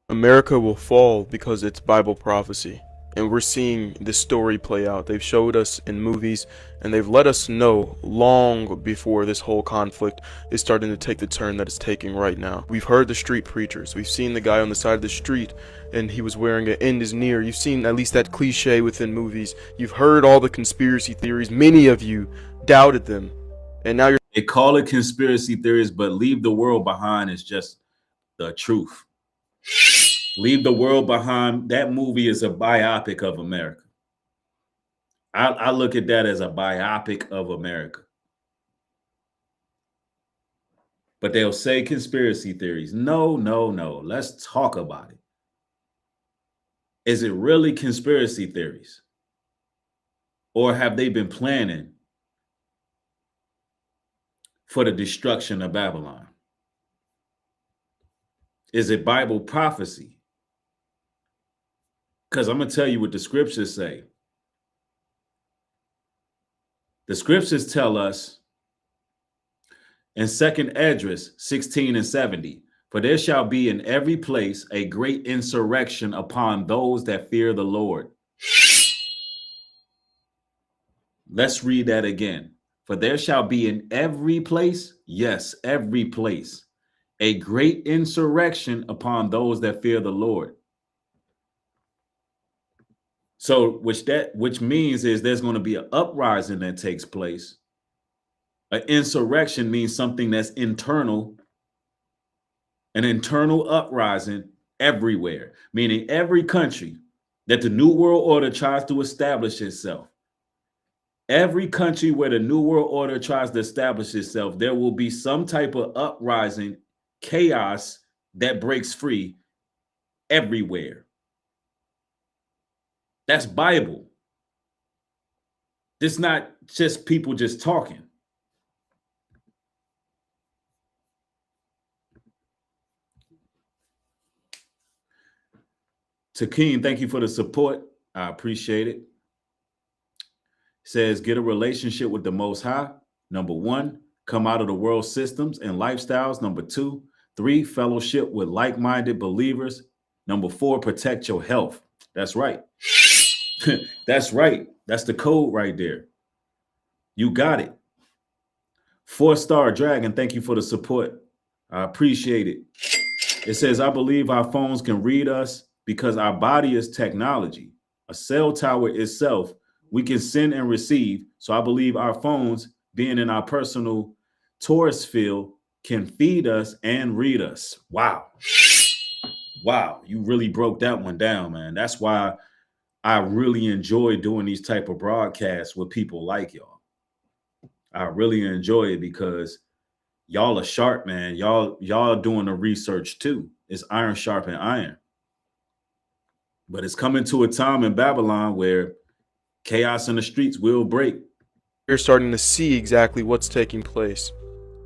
America will fall because it's Bible prophecy. And we're seeing this story play out. They've showed us in movies, and they've let us know long before this whole conflict is starting to take the turn that it's taking right now. We've heard the street preachers. We've seen the guy on the side of the street, and he was wearing an end is near. You've seen at least that cliche within movies. You've heard all the conspiracy theories. Many of you doubted them. And now they call it conspiracy theories, but Leave the World Behind is just the truth. Leave the World Behind. That movie is a biopic of America. I look at that as a biopic of America. But they'll say conspiracy theories. No. Let's talk about it. Is it really conspiracy theories? Or have they been planning for the destruction of Babylon? Is it Bible prophecy? Because I'm going to tell you what the scriptures say. The scriptures tell us in 2nd Esdras 16 and 70, for there shall be in every place a great insurrection upon those that fear the Lord. Let's read that again. For there shall be in every place, yes, every place, a great insurrection upon those that fear the Lord. So which means is there's going to be an uprising that takes place. An insurrection means something that's internal, an internal uprising everywhere, meaning every country that the New World Order tries to establish itself. Every country where the New World Order tries to establish itself, there will be some type of uprising, chaos that breaks free everywhere. That's Bible. It's not just people just talking. Takeem, thank you for the support. I appreciate it. says, get a relationship with the Most High. Number 1, come out of the world systems and lifestyles. Number 2, 3, fellowship with like-minded believers. Number 4, protect your health. That's right. That's right. That's the code right there. You got it. 4-star Dragon, thank you for the support. I appreciate it. It says, I believe our phones can read us because our body is technology. A cell tower itself, we can send and receive. So I believe our phones, being in our personal torus field, can feed us and read us. Wow. Wow. You really broke that one down, man. That's why I really enjoy doing these type of broadcasts with people like y'all. I really enjoy it because y'all are sharp, man. Y'all doing the research too. It's iron sharpen iron. But it's coming to a time in Babylon where chaos in the streets will break. You're starting to see exactly what's taking place.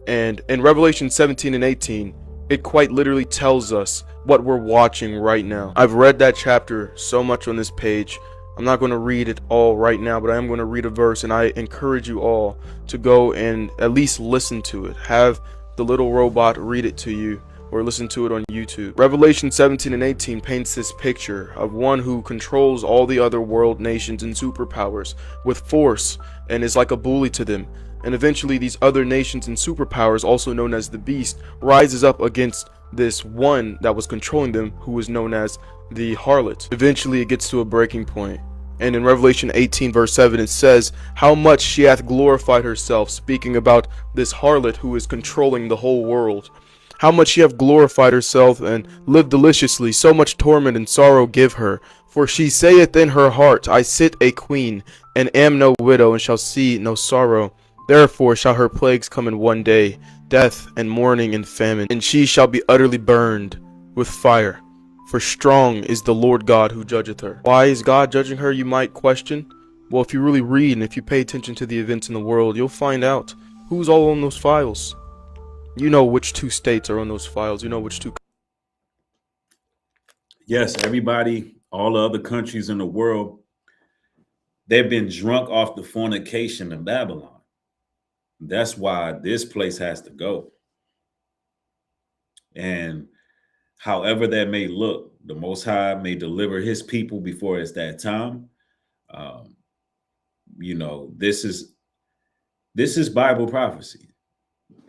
And in Revelation 17 and 18, it quite literally tells us what we're watching right now. I've read that chapter so much on this page. I'm not going to read it all right now, but I am going to read a verse, and I encourage you all to go and at least listen to it. Have the little robot read it to you, or listen to it on YouTube. Revelation 17 and 18 paints this picture of one who controls all the other world nations and superpowers with force and is like a bully to them. And eventually these other nations and superpowers, also known as the Beast, rises up against this one that was controlling them, who was known as the harlot. Eventually it gets to a breaking point. And in Revelation 18 verse 7 it says, how much she hath glorified herself, speaking about this harlot who is controlling the whole world. How much she hath glorified herself and lived deliciously, so much torment and sorrow give her. For she saith in her heart, I sit a queen, and am no widow, and shall see no sorrow. Therefore shall her plagues come in one day, death and mourning and famine, and she shall be utterly burned with fire. For strong is the Lord God who judgeth her. Why is God judging her, you might question? Well, if you really read and if you pay attention to the events in the world, you'll find out who's all on those files. You know which 2 states are on those files. You know which 2. Yes, everybody, all the other countries in the world, they've been drunk off the fornication of Babylon. That's why this place has to go. And however that may look, the Most High may deliver his people before it's that time. You know, this is Bible prophecy.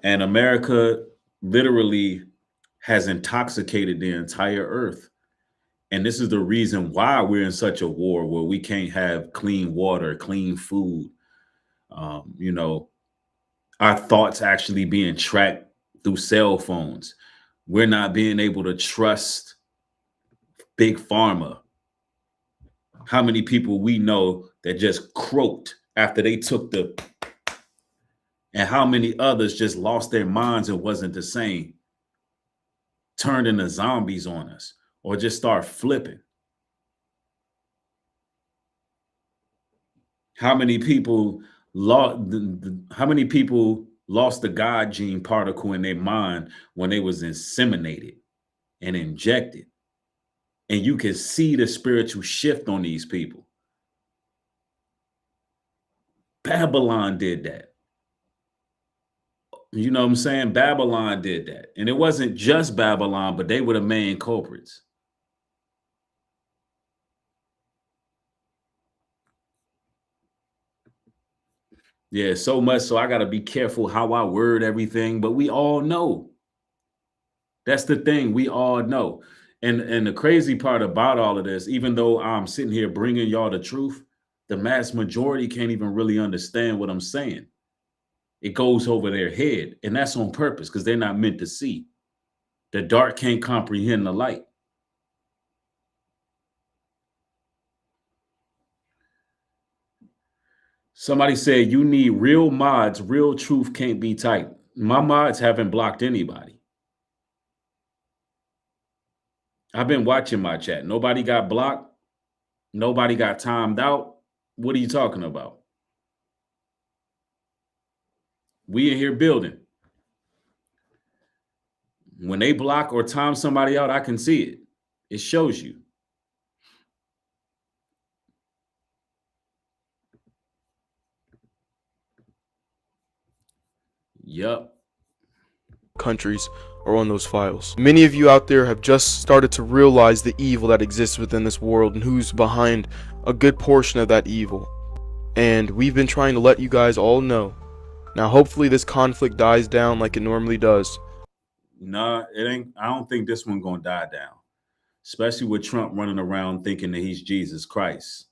And America literally has intoxicated the entire earth. And this is the reason why we're in such a war where we can't have clean water, clean food. You know, our thoughts actually being tracked through cell phones. We're not being able to trust big pharma. How many people we know that just croaked after they took the, and how many others just lost their minds and wasn't the same, turned into zombies on us, or just start flipping. How many people lost the God gene particle in their mind when they was inseminated and injected? And you can see the spiritual shift on these people. Babylon did that. You know what I'm saying? Babylon did that. And it wasn't just Babylon, but they were the main culprits. Yeah, so much so I got to be careful how I word everything, but we all know. That's the thing. We all know. And the crazy part about all of this, even though I'm sitting here bringing y'all the truth, the mass majority can't even really understand what I'm saying. It goes over their head, and that's on purpose because they're not meant to see. The dark can't comprehend the light. Somebody said you need real mods. Real truth can't be typed. My mods haven't blocked anybody. I've been watching my chat. Nobody got blocked. Nobody got timed out. What are you talking about? We in here building. When they block or time somebody out, I can see it. It shows you. Yup. Countries are on those files. Many of you out there have just started to realize the evil that exists within this world and who's behind a good portion of that evil. And we've been trying to let you guys all know. Now hopefully this conflict dies down like it normally does. Nah, it ain't. I don't think this one gonna die down. Especially with Trump running around thinking that he's Jesus Christ.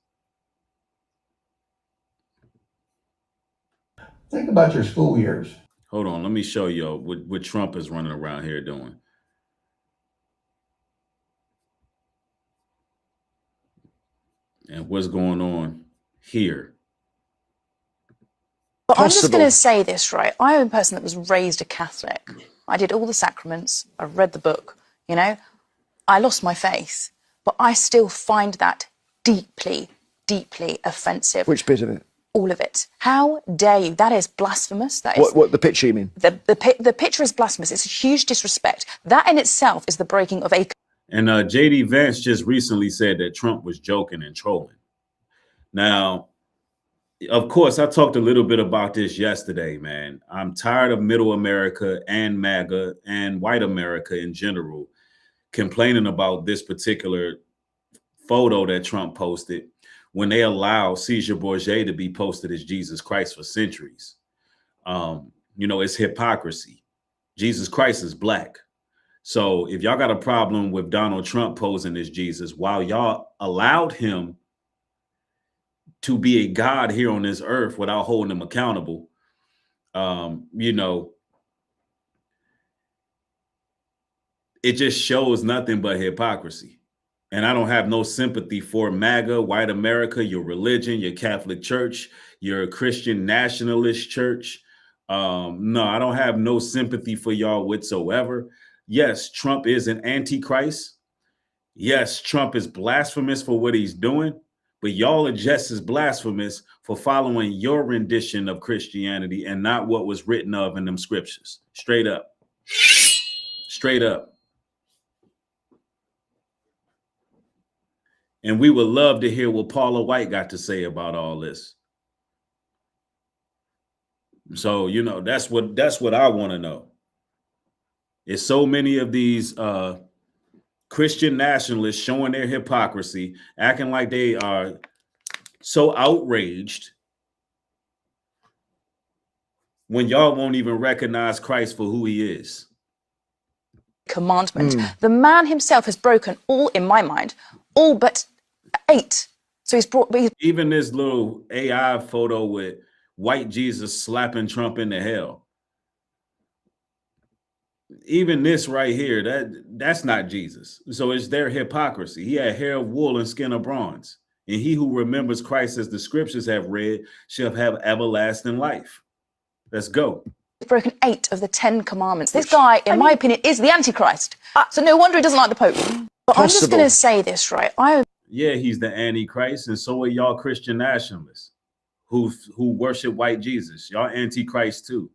Think about your school years. Hold on, let me show you what Trump is running around here doing. And what's going on here. But I'm just going to say this, right? I'm a person that was raised a Catholic. I did all the sacraments. I read the book, you know. I lost my faith, but I still find that deeply, deeply offensive. Which bit of it? All of it. How dare you? That is blasphemous. That is What the picture you mean? the picture is blasphemous. It's a huge disrespect. That in itself is the breaking of a. And JD Vance just recently said that Trump was joking and trolling. Now, of course, I talked a little bit about this yesterday, man. I'm tired of middle America and MAGA and white America in general complaining about this particular photo that Trump posted when they allow Caesar Borgia to be posted as Jesus Christ for centuries. You know, it's hypocrisy. Jesus Christ is black. So if y'all got a problem with Donald Trump posing as Jesus, while y'all allowed him to be a God here on this earth without holding him accountable, you know, it just shows nothing but hypocrisy. And I don't have no sympathy for MAGA, white America, your religion, your Catholic Church, your Christian nationalist church. No, I don't have no sympathy for y'all whatsoever. Yes, Trump is an antichrist. Yes, Trump is blasphemous for what he's doing, but y'all are just as blasphemous for following your rendition of Christianity and not what was written of in them scriptures. Straight up. Straight up. And we would love to hear what Paula White got to say about all this. So, you know, that's what I want to know. It's so many of these Christian nationalists showing their hypocrisy, acting like they are so outraged when y'all won't even recognize Christ for who he is. Commandment. The man himself has broken all, in my mind, all but 8. So he's brought. Even this little AI photo with white Jesus slapping Trump into hell. Even this right here, that's not Jesus. So it's their hypocrisy. He had hair of wool and skin of bronze. And he who remembers Christ as the scriptures have read shall have everlasting life. Let's go. He's broken 8 of the 10 commandments. This guy, in my opinion, is the Antichrist. So no wonder he doesn't like the Pope. But I'm just going to say this, right? Yeah, he's the Antichrist, and so are y'all Christian nationalists who worship white Jesus. Y'all Antichrist too.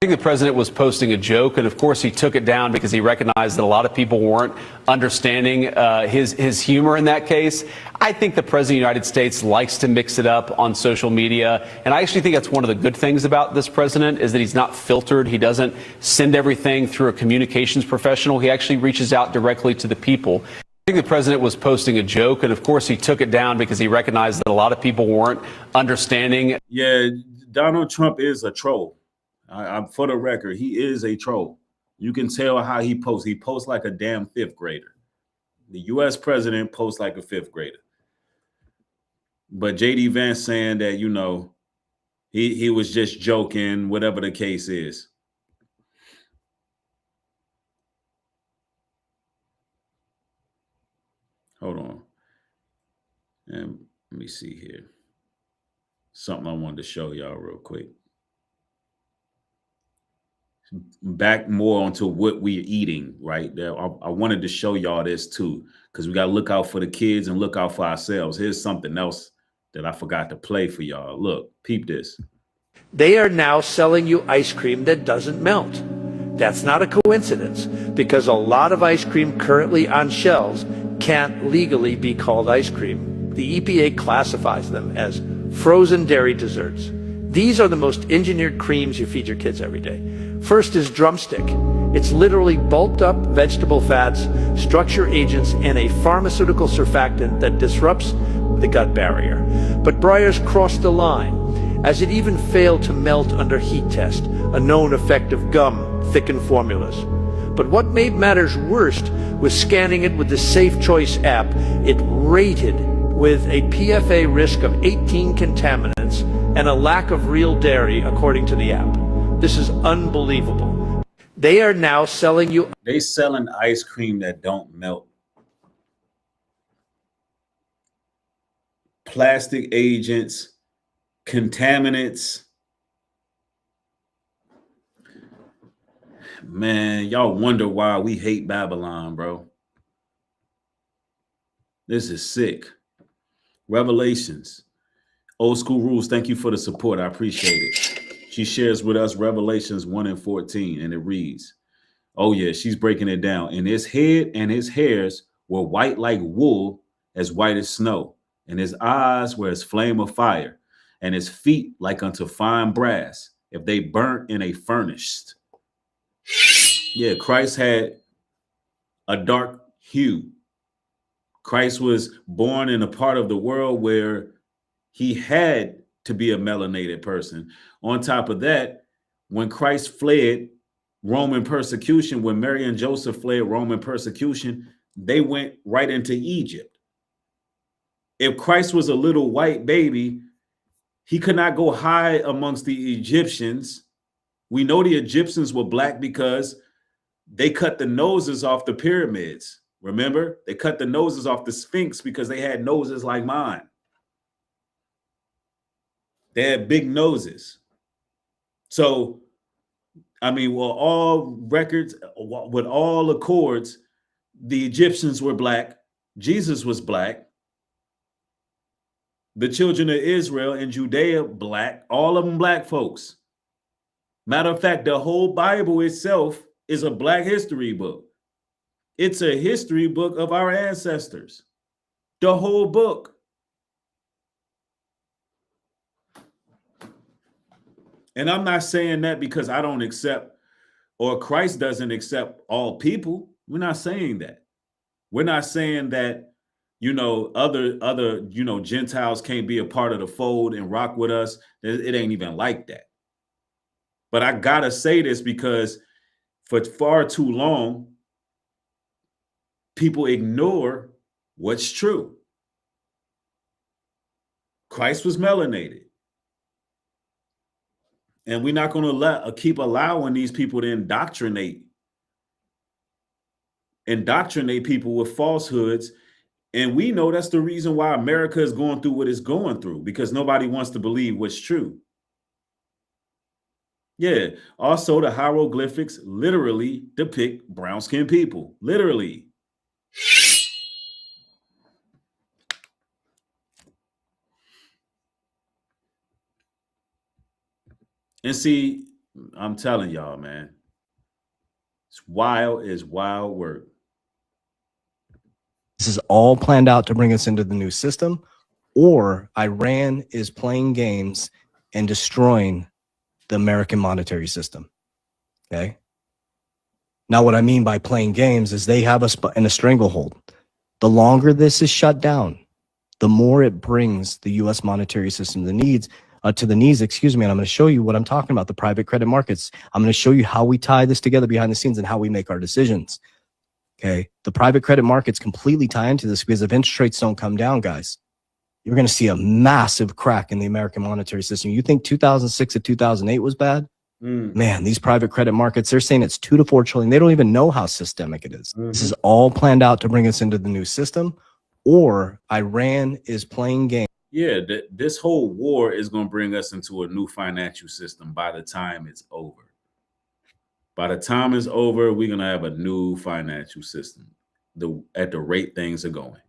I think the president was posting a joke, and of course he took it down because he recognized that a lot of people weren't understanding his humor in that case. I think the president of the United States likes to mix it up on social media, and I actually think that's one of the good things about this president is that he's not filtered. He doesn't send everything through a communications professional. He actually reaches out directly to the people. I think the president was posting a joke, and of course he took it down because he recognized that a lot of people weren't understanding. Yeah, Donald Trump is a troll. I'm for the record, he is a troll. You can tell how he posts. He posts like a damn 5th grader. The U.S. president posts like a 5th grader. But JD Vance saying that, you know, he was just joking, whatever the case is. Hold on. And let me see here. Something I wanted to show y'all real quick. Back more onto what we're eating right there. I wanted to show y'all this too, because we got to look out for the kids and look out for ourselves. Here's something else that I forgot to play for y'all. Look, peep this. They are now selling you ice cream that doesn't melt. That's not a coincidence, because a lot of ice cream currently on shelves can't legally be called ice cream. The EPA classifies them as frozen dairy desserts. These are the most engineered creams you feed your kids every day. First is Drumstick. It's literally bulked up vegetable fats, structure agents, and a pharmaceutical surfactant that disrupts the gut barrier. But Breyers crossed the line, as it even failed to melt under heat test, a known effect of gum thickened formulas. But what made matters worst was scanning it with the Safe Choice app. It rated with a PFA risk of 18 contaminants and a lack of real dairy, according to the app. This is unbelievable. They are now selling you. They selling ice cream that don't melt. Plastic agents, contaminants. Man, y'all wonder why we hate Babylon, bro. This is sick. Revelations. Old School Rules, thank you for the support. I appreciate it. She shares with us Revelations 1:14, and it reads, oh yeah, she's breaking it down. And his head and his hairs were white like wool, as white as snow. And his eyes were as flame of fire, and his feet like unto fine brass, if they burnt in a furnace. Yeah, Christ had a dark hue. Christ was born in a part of the world where he had to be a melanated person. On top of that, when Christ fled Roman persecution, when Mary and Joseph fled Roman persecution, they went right into Egypt. If Christ was a little white baby, he could not go hide amongst the Egyptians. We know the Egyptians were black because they cut the noses off the pyramids. Remember, they cut the noses off the Sphinx because they had noses like mine. They had big noses. So, I mean, well, all records, with all accords, the Egyptians were black. Jesus was black. The children of Israel and Judea, black. All of them black folks. Matter of fact, the whole Bible itself is a black history book. It's a history book of our ancestors. The whole book. And I'm not saying that because I don't accept, or Christ doesn't accept all people. We're not saying that. We're not saying that, you know, other, you know, Gentiles can't be a part of the fold and rock with us. It ain't even like that. But I gotta say this because for far too long, people ignore what's true. Christ was melanated. And we're not going to keep allowing these people to indoctrinate people with falsehoods. And we know that's the reason why America is going through what it's going through, because nobody wants to believe what's true. Yeah. Also, the hieroglyphics literally depict brown-skinned people. Literally. And see, I'm telling y'all, man, it's wild work. This is all planned out to bring us into the new system, or Iran is playing games and destroying the American monetary system. Okay. Now, what I mean by playing games is they have us in a stranglehold. The longer this is shut down, the more it brings the U.S. monetary system to the knees, and I'm going to show you what I'm talking about, the private credit markets. I'm going to show you how we tie this together behind the scenes and how we make our decisions. Okay. The private credit markets completely tie into this because if interest rates don't come down, guys, you're going to see a massive crack in the American monetary system. You think 2006 to 2008 was bad? Man, these private credit markets, they're saying it's 2 to 4 trillion. They don't even know how systemic it is. This is all planned out to bring us into the new system, or Iran is playing games. Yeah, this whole war is going to bring us into a new financial system by the time it's over. By the time it's over, we're going to have a new financial system at the rate things are going.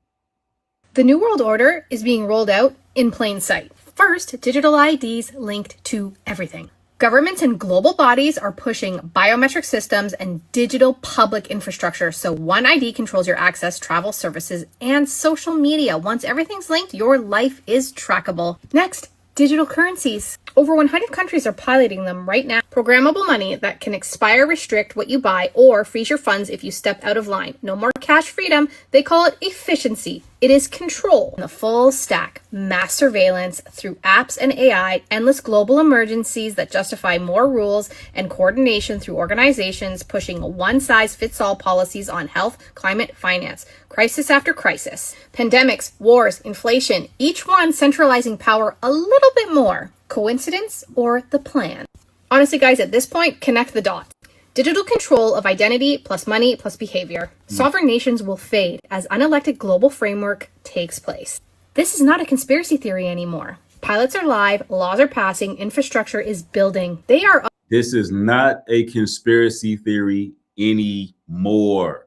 The New World Order is being rolled out in plain sight. First, digital IDs linked to everything. Governments and global bodies are pushing biometric systems and digital public infrastructure, so one ID controls your access, travel services, and social media. Once everything's linked, your life is trackable. Next, Digital currencies. Over 100 countries are piloting them right now. Programmable money that can expire, restrict what you buy, or freeze your funds if you step out of line. No more cash freedom. They call it efficiency. It is control. The full stack. Mass surveillance through apps and AI. Endless global emergencies that justify more rules and coordination through organizations pushing one-size-fits-all policies on health, climate, finance. Crisis after crisis. Pandemics, wars, inflation. Each one centralizing power a little bit more. Coincidence or the plan? Honestly, guys, at this point, connect the dots. Digital control of identity plus money plus behavior. Sovereign nations will fade as unelected global framework takes place. This is not a conspiracy theory anymore. Pilots are live, laws are passing, infrastructure is building. They are. This is not a conspiracy theory anymore.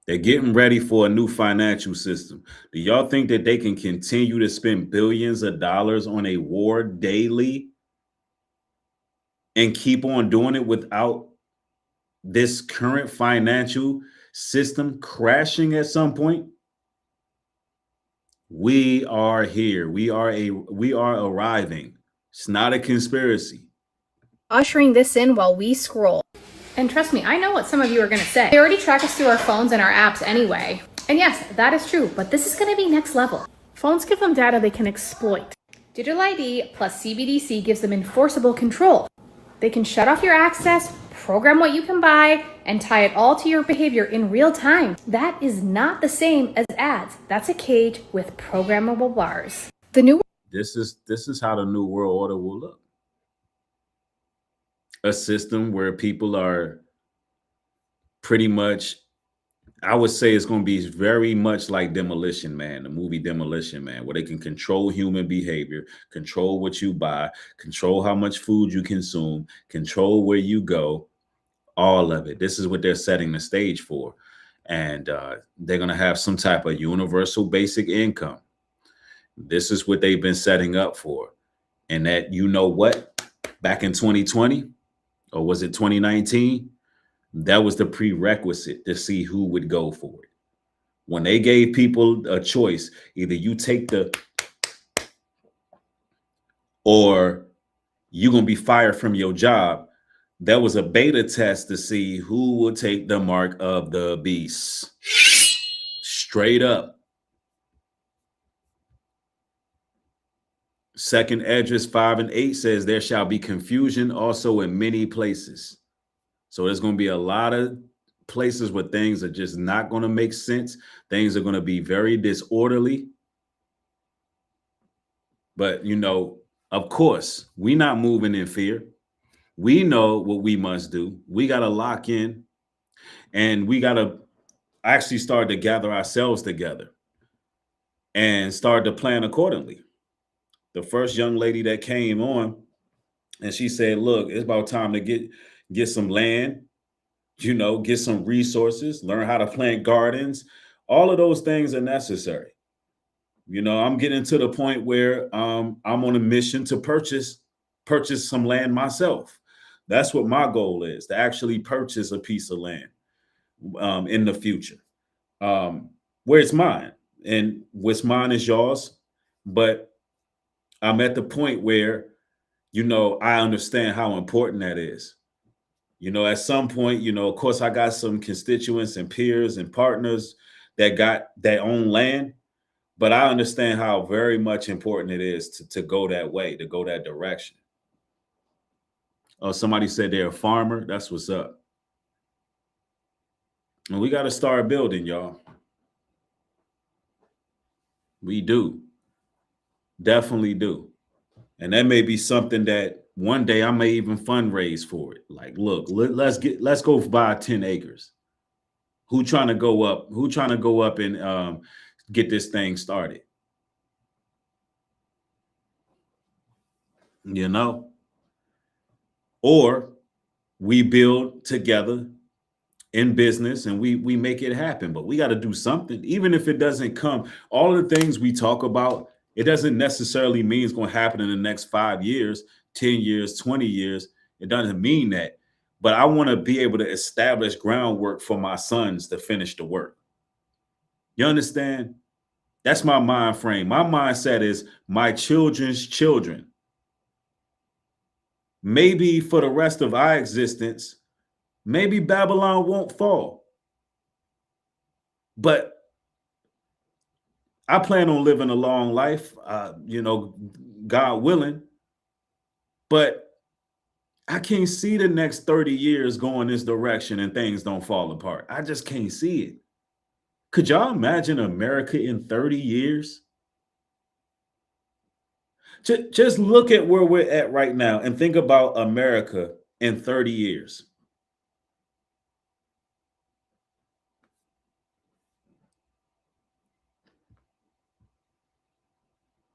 They're getting ready for a new financial system. Do y'all think that they can continue to spend billions of dollars on a war daily and keep on doing it without this current financial system crashing at some point? We are here. We are arriving. It's not a conspiracy. Ushering this in while we scroll. And trust me, I know what some of you are going to say. They already track us through our phones and our apps anyway. And yes, that is true, but this is going to be next level. Phones give them data they can exploit. Digital ID plus CBDC gives them enforceable control. They can shut off your access, program what you can buy, and tie it all to your behavior in real time. That is not the same as ads. That's a cage with programmable bars. This is how the new world order will look. A system where people are pretty much, I would say it's going to be very much like Demolition Man, the movie Demolition Man, where they can control human behavior, control what you buy, control how much food you consume, control where you go, all of it. This is what they're setting the stage for. And they're going to have some type of universal basic income. This is what they've been setting up for. And that, you know what, back in 2020, or was it 2019? That was the prerequisite to see who would go for it. When they gave people a choice, either you take the, or you're going to be fired from your job. That was a beta test to see who will take the mark of the beast. Straight up. Second Esdras 5 and 8 says there shall be confusion also in many places. So there's going to be a lot of places where things are just not going to make sense. Things are going to be very disorderly. But, you know, of course, we're not moving in fear. We know what we must do. We got to lock in, and we got to actually start to gather ourselves together and start to plan accordingly. The first young lady that came on, and she said, look, it's about time to get some land, you know, get some resources, learn how to plant gardens. All of those things are necessary. You know, I'm getting to the point where I'm on a mission to purchase some land myself. That's what my goal is, to actually purchase a piece of land in the future, where it's mine, and what's mine is yours. But I'm at the point where, you know, I understand how important that is. You know, at some point, you know, of course, I got some constituents and peers and partners that got their own land, but I understand how very much important it is to go that way, to go that direction. Oh, somebody said they're a farmer. That's what's up. And we got to start building, y'all. We do. Definitely do. And that may be something that one day I may even fundraise for it. Like, look, let's go buy 10 acres. Who trying to go up and get this thing started? You know? Or we build together in business and we make it happen. But we got to do something, even if it doesn't come. All of the things we talk about, it doesn't necessarily mean it's going to happen in the next 5 years, 10 years, 20 years. It doesn't mean that. But I want to be able to establish groundwork for my sons to finish the work. You understand? That's my mind frame. My mindset is my children's children. Maybe for the rest of our existence, maybe Babylon won't fall. But I plan on living a long life, God willing. But I can't see the next 30 years going this direction and things don't fall apart. I just can't see it. Could y'all imagine America in 30 years? Just look at where we're at right now and think about America in 30 years.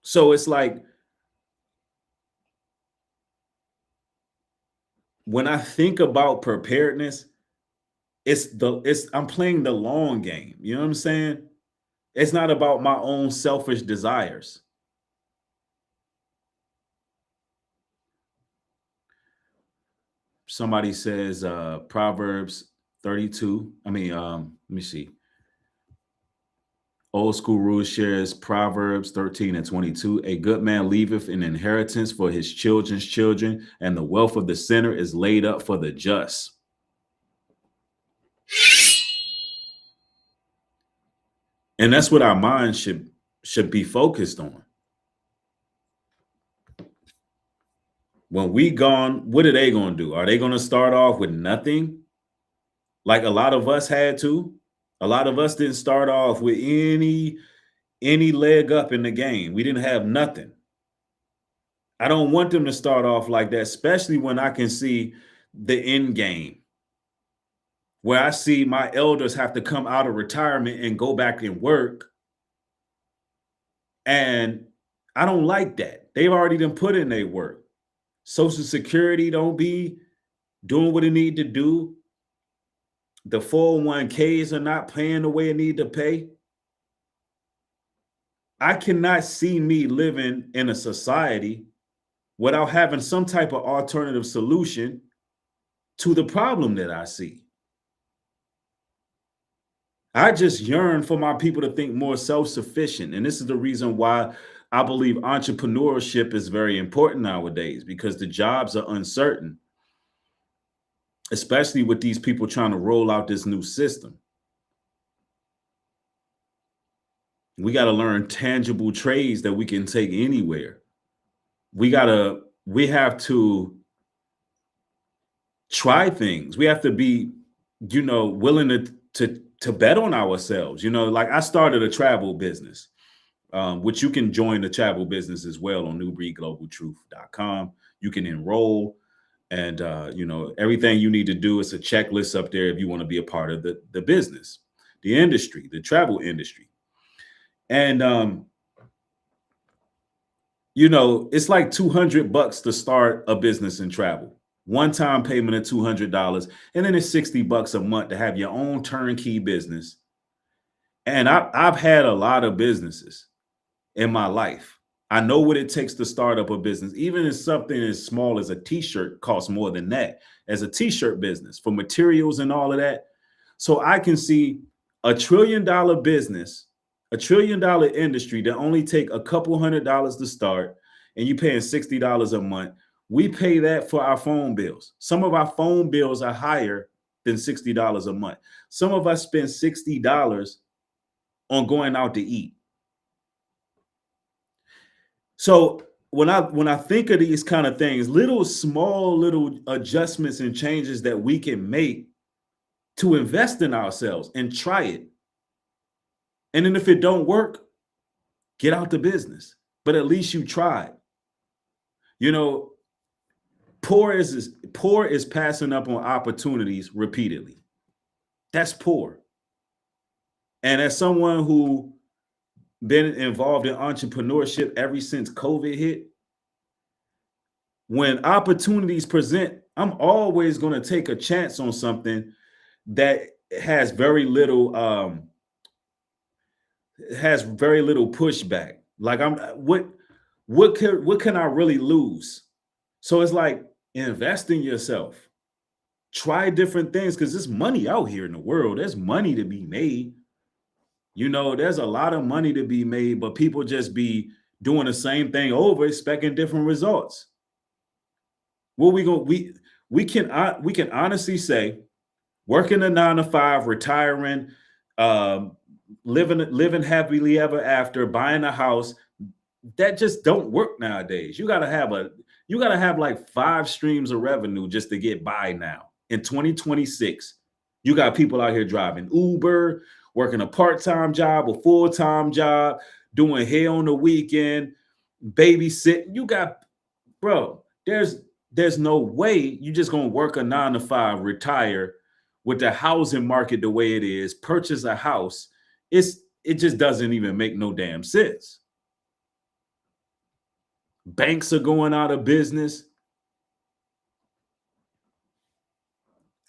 So it's like, when I think about preparedness, I'm playing the long game. You know what I'm saying? It's not about my own selfish desires. Somebody says Proverbs 32. Let me see. Old School Rules shares Proverbs 13:22. A good man leaveth an inheritance for his children's children, and the wealth of the sinner is laid up for the just. And that's what our mind should be focused on. When we gone, what are they going to do? Are they going to start off with nothing? Like a lot of us had to. A lot of us didn't start off with any leg up in the game. We didn't have nothing. I don't want them to start off like that, especially when I can see the end game, where I see my elders have to come out of retirement and go back and work. And I don't like that. They've already done put in their work. Social Security don't be doing what it need to do. The 401ks are not paying the way it need to pay. I cannot see me living in a society without having some type of alternative solution to the problem that I see. I just yearn for my people to think more self-sufficient. And this is the reason why I believe entrepreneurship is very important nowadays, because the jobs are uncertain, especially with these people trying to roll out this new system. We got to learn tangible trades that we can take anywhere. We have to try things. We have to be, willing to bet on ourselves. Like I started a travel business, which you can join the travel business as well on newbreedglobaltruth.com. You can enroll, and everything you need to do is a checklist up there if you want to be a part of the business, the industry, the travel industry. And it's like $200 to start a business in travel. One-time payment of $200, and then it's $60 a month to have your own turnkey business. And I've had a lot of businesses in my life. I know what it takes to start up a business. Even if something as small as a t-shirt costs more than that as a t-shirt business, for materials and all of that. So I can see $1 trillion business, $1 trillion industry that only take a couple $100s to start, and you paying $60 a month. We pay that for our phone bills. Some of our phone bills are higher than $60 a month. Some of us spend $60 on going out to eat. So when I think of these kind of things, small adjustments and changes that we can make to invest in ourselves and try it. And then if it don't work, get out the business. But at least you tried. Poor is passing up on opportunities repeatedly. That's poor. And as someone who been involved in entrepreneurship ever since COVID hit, when opportunities present, I'm always going to take a chance on something that has very little pushback. Like what can I really lose? So it's like, invest in yourself. Try different things, because there's money out here in the world. There's money to be made. You know, there's a lot of money to be made, but people just be doing the same thing over, expecting different results. What we can honestly say, working a 9 to 5, retiring, living happily ever after, buying a house, that just don't work nowadays. You gotta have like 5 streams of revenue just to get by now. In 2026, you got people out here driving Uber, working a part-time job, a full-time job, doing hair on the weekend, babysitting. You got, bro, there's no way you just gonna work a 9 to 5, retire with the housing market the way it is, purchase a house. It just doesn't even make no damn sense. Banks are going out of business.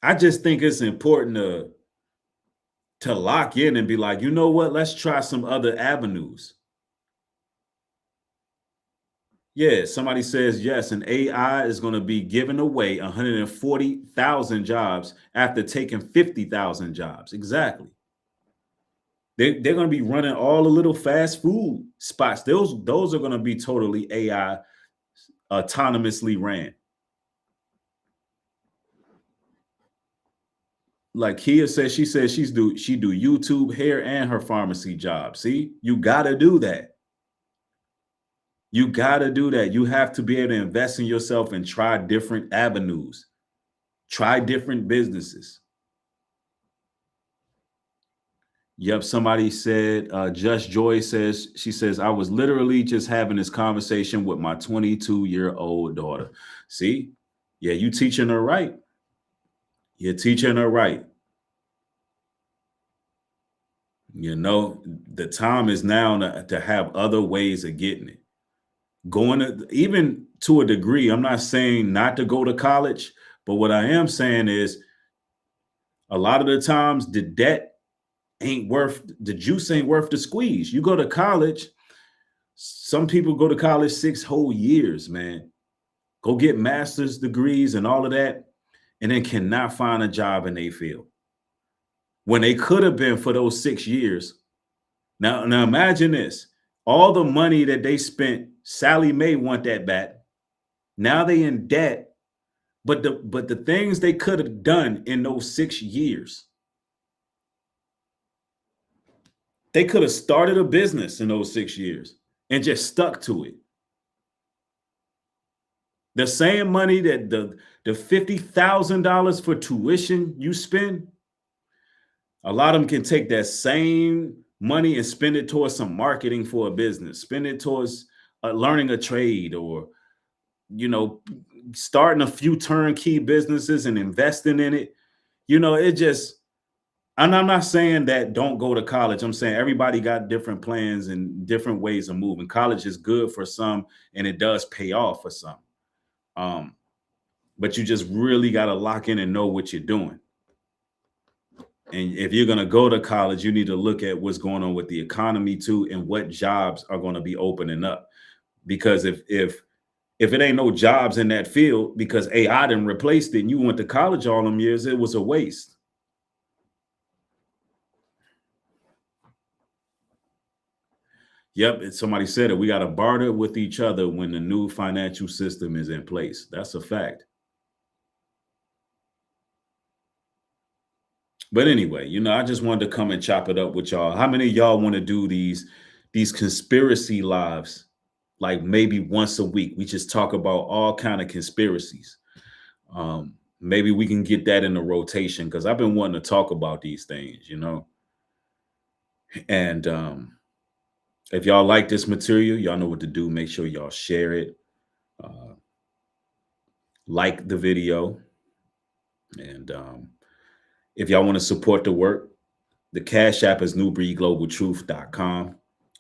I just think it's important to lock in and be like, you know what? Let's try some other avenues. Yeah, somebody says yes, and AI is going to be giving away 140,000 jobs after taking 50,000 jobs. Exactly. They're going to be running all the little fast food spots. Those are going to be totally AI autonomously ran. Like Kia says, she do YouTube, hair, and her pharmacy job. See, you got to do that. You got to do that. You have to be able to invest in yourself and try different avenues, try different businesses. Yep, somebody said, Just Joy says, she says, I was literally just having this conversation with my 22-year-old daughter. See, yeah, you teaching her right. You're teaching her right. You know, the time is now to have other ways of getting it. Going to, even to a degree, I'm not saying not to go to college, but what I am saying is a lot of the times the debt ain't worth, the juice ain't worth the squeeze. You go to college, some people go to college 6 whole years, man. Go get master's degrees and all of that, and then cannot find a job in their field. When they could have been for those 6 years. Now imagine this. All the money that they spent, Sally Mae want that back. Now they in debt, but the things they could have done in those 6 years. They could have started a business in those 6 years and just stuck to it. The same money that the $50,000 for tuition you spend, a lot of them can take that same money and spend it towards some marketing for a business, spend it towards learning a trade, or, you know, starting a few turnkey businesses and investing in it. You know, it just, and I'm not saying that don't go to college. I'm saying everybody got different plans and different ways of moving. College is good for some, and it does pay off for some. But you just really got to lock in and know what you're doing. And if you're going to go to college, you need to look at what's going on with the economy too, and what jobs are going to be opening up. Because if it ain't no jobs in that field because AI done replaced it and you went to college all them years, it was a waste. Yep, somebody said it. We got to barter with each other when the new financial system is in place. That's a fact. But anyway, you know, I just wanted to come and chop it up with y'all. How many of y'all want to do these conspiracy lives, like maybe once a week? We just talk about all kind of conspiracies. Maybe we can get that in the rotation, because I've been wanting to talk about these things, you know. And if y'all like this material, y'all know what to do. Make sure y'all share it, like the video, and if y'all want to support the work, the Cash App is newbreedglobaltruth.com.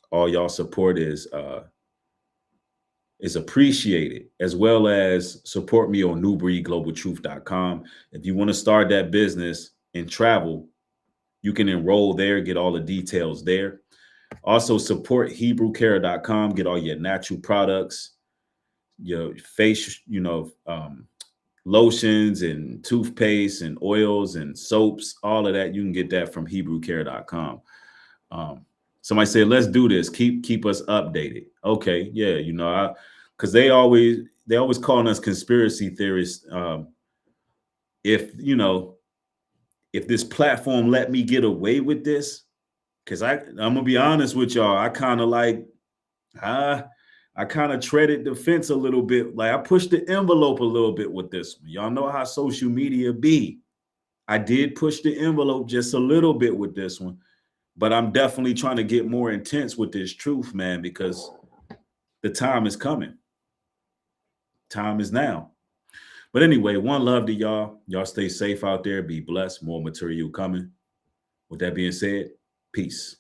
All y'all support is appreciated, as well as support me on newbreedglobaltruth.com. If you want to start that business and travel, you can enroll there, get all the details there. Also support HebrewCare.com, get all your natural products, your face, you know, lotions and toothpaste and oils and soaps, all of that. You can get that from HebrewCare.com. Somebody said, let's do this. Keep us updated. Okay, yeah, you know, because they always calling us conspiracy theorists. If this platform let me get away with this, because I'm gonna be honest with y'all, I kind of treaded the fence a little bit. Like I pushed the envelope a little bit with this one. Y'all know how social media be. I did push the envelope just a little bit with this one, but I'm definitely trying to get more intense with this truth, man, because the time is coming. Time is now. But anyway, one love to y'all. Y'all stay safe out there. Be blessed. More material coming. With that being said, peace.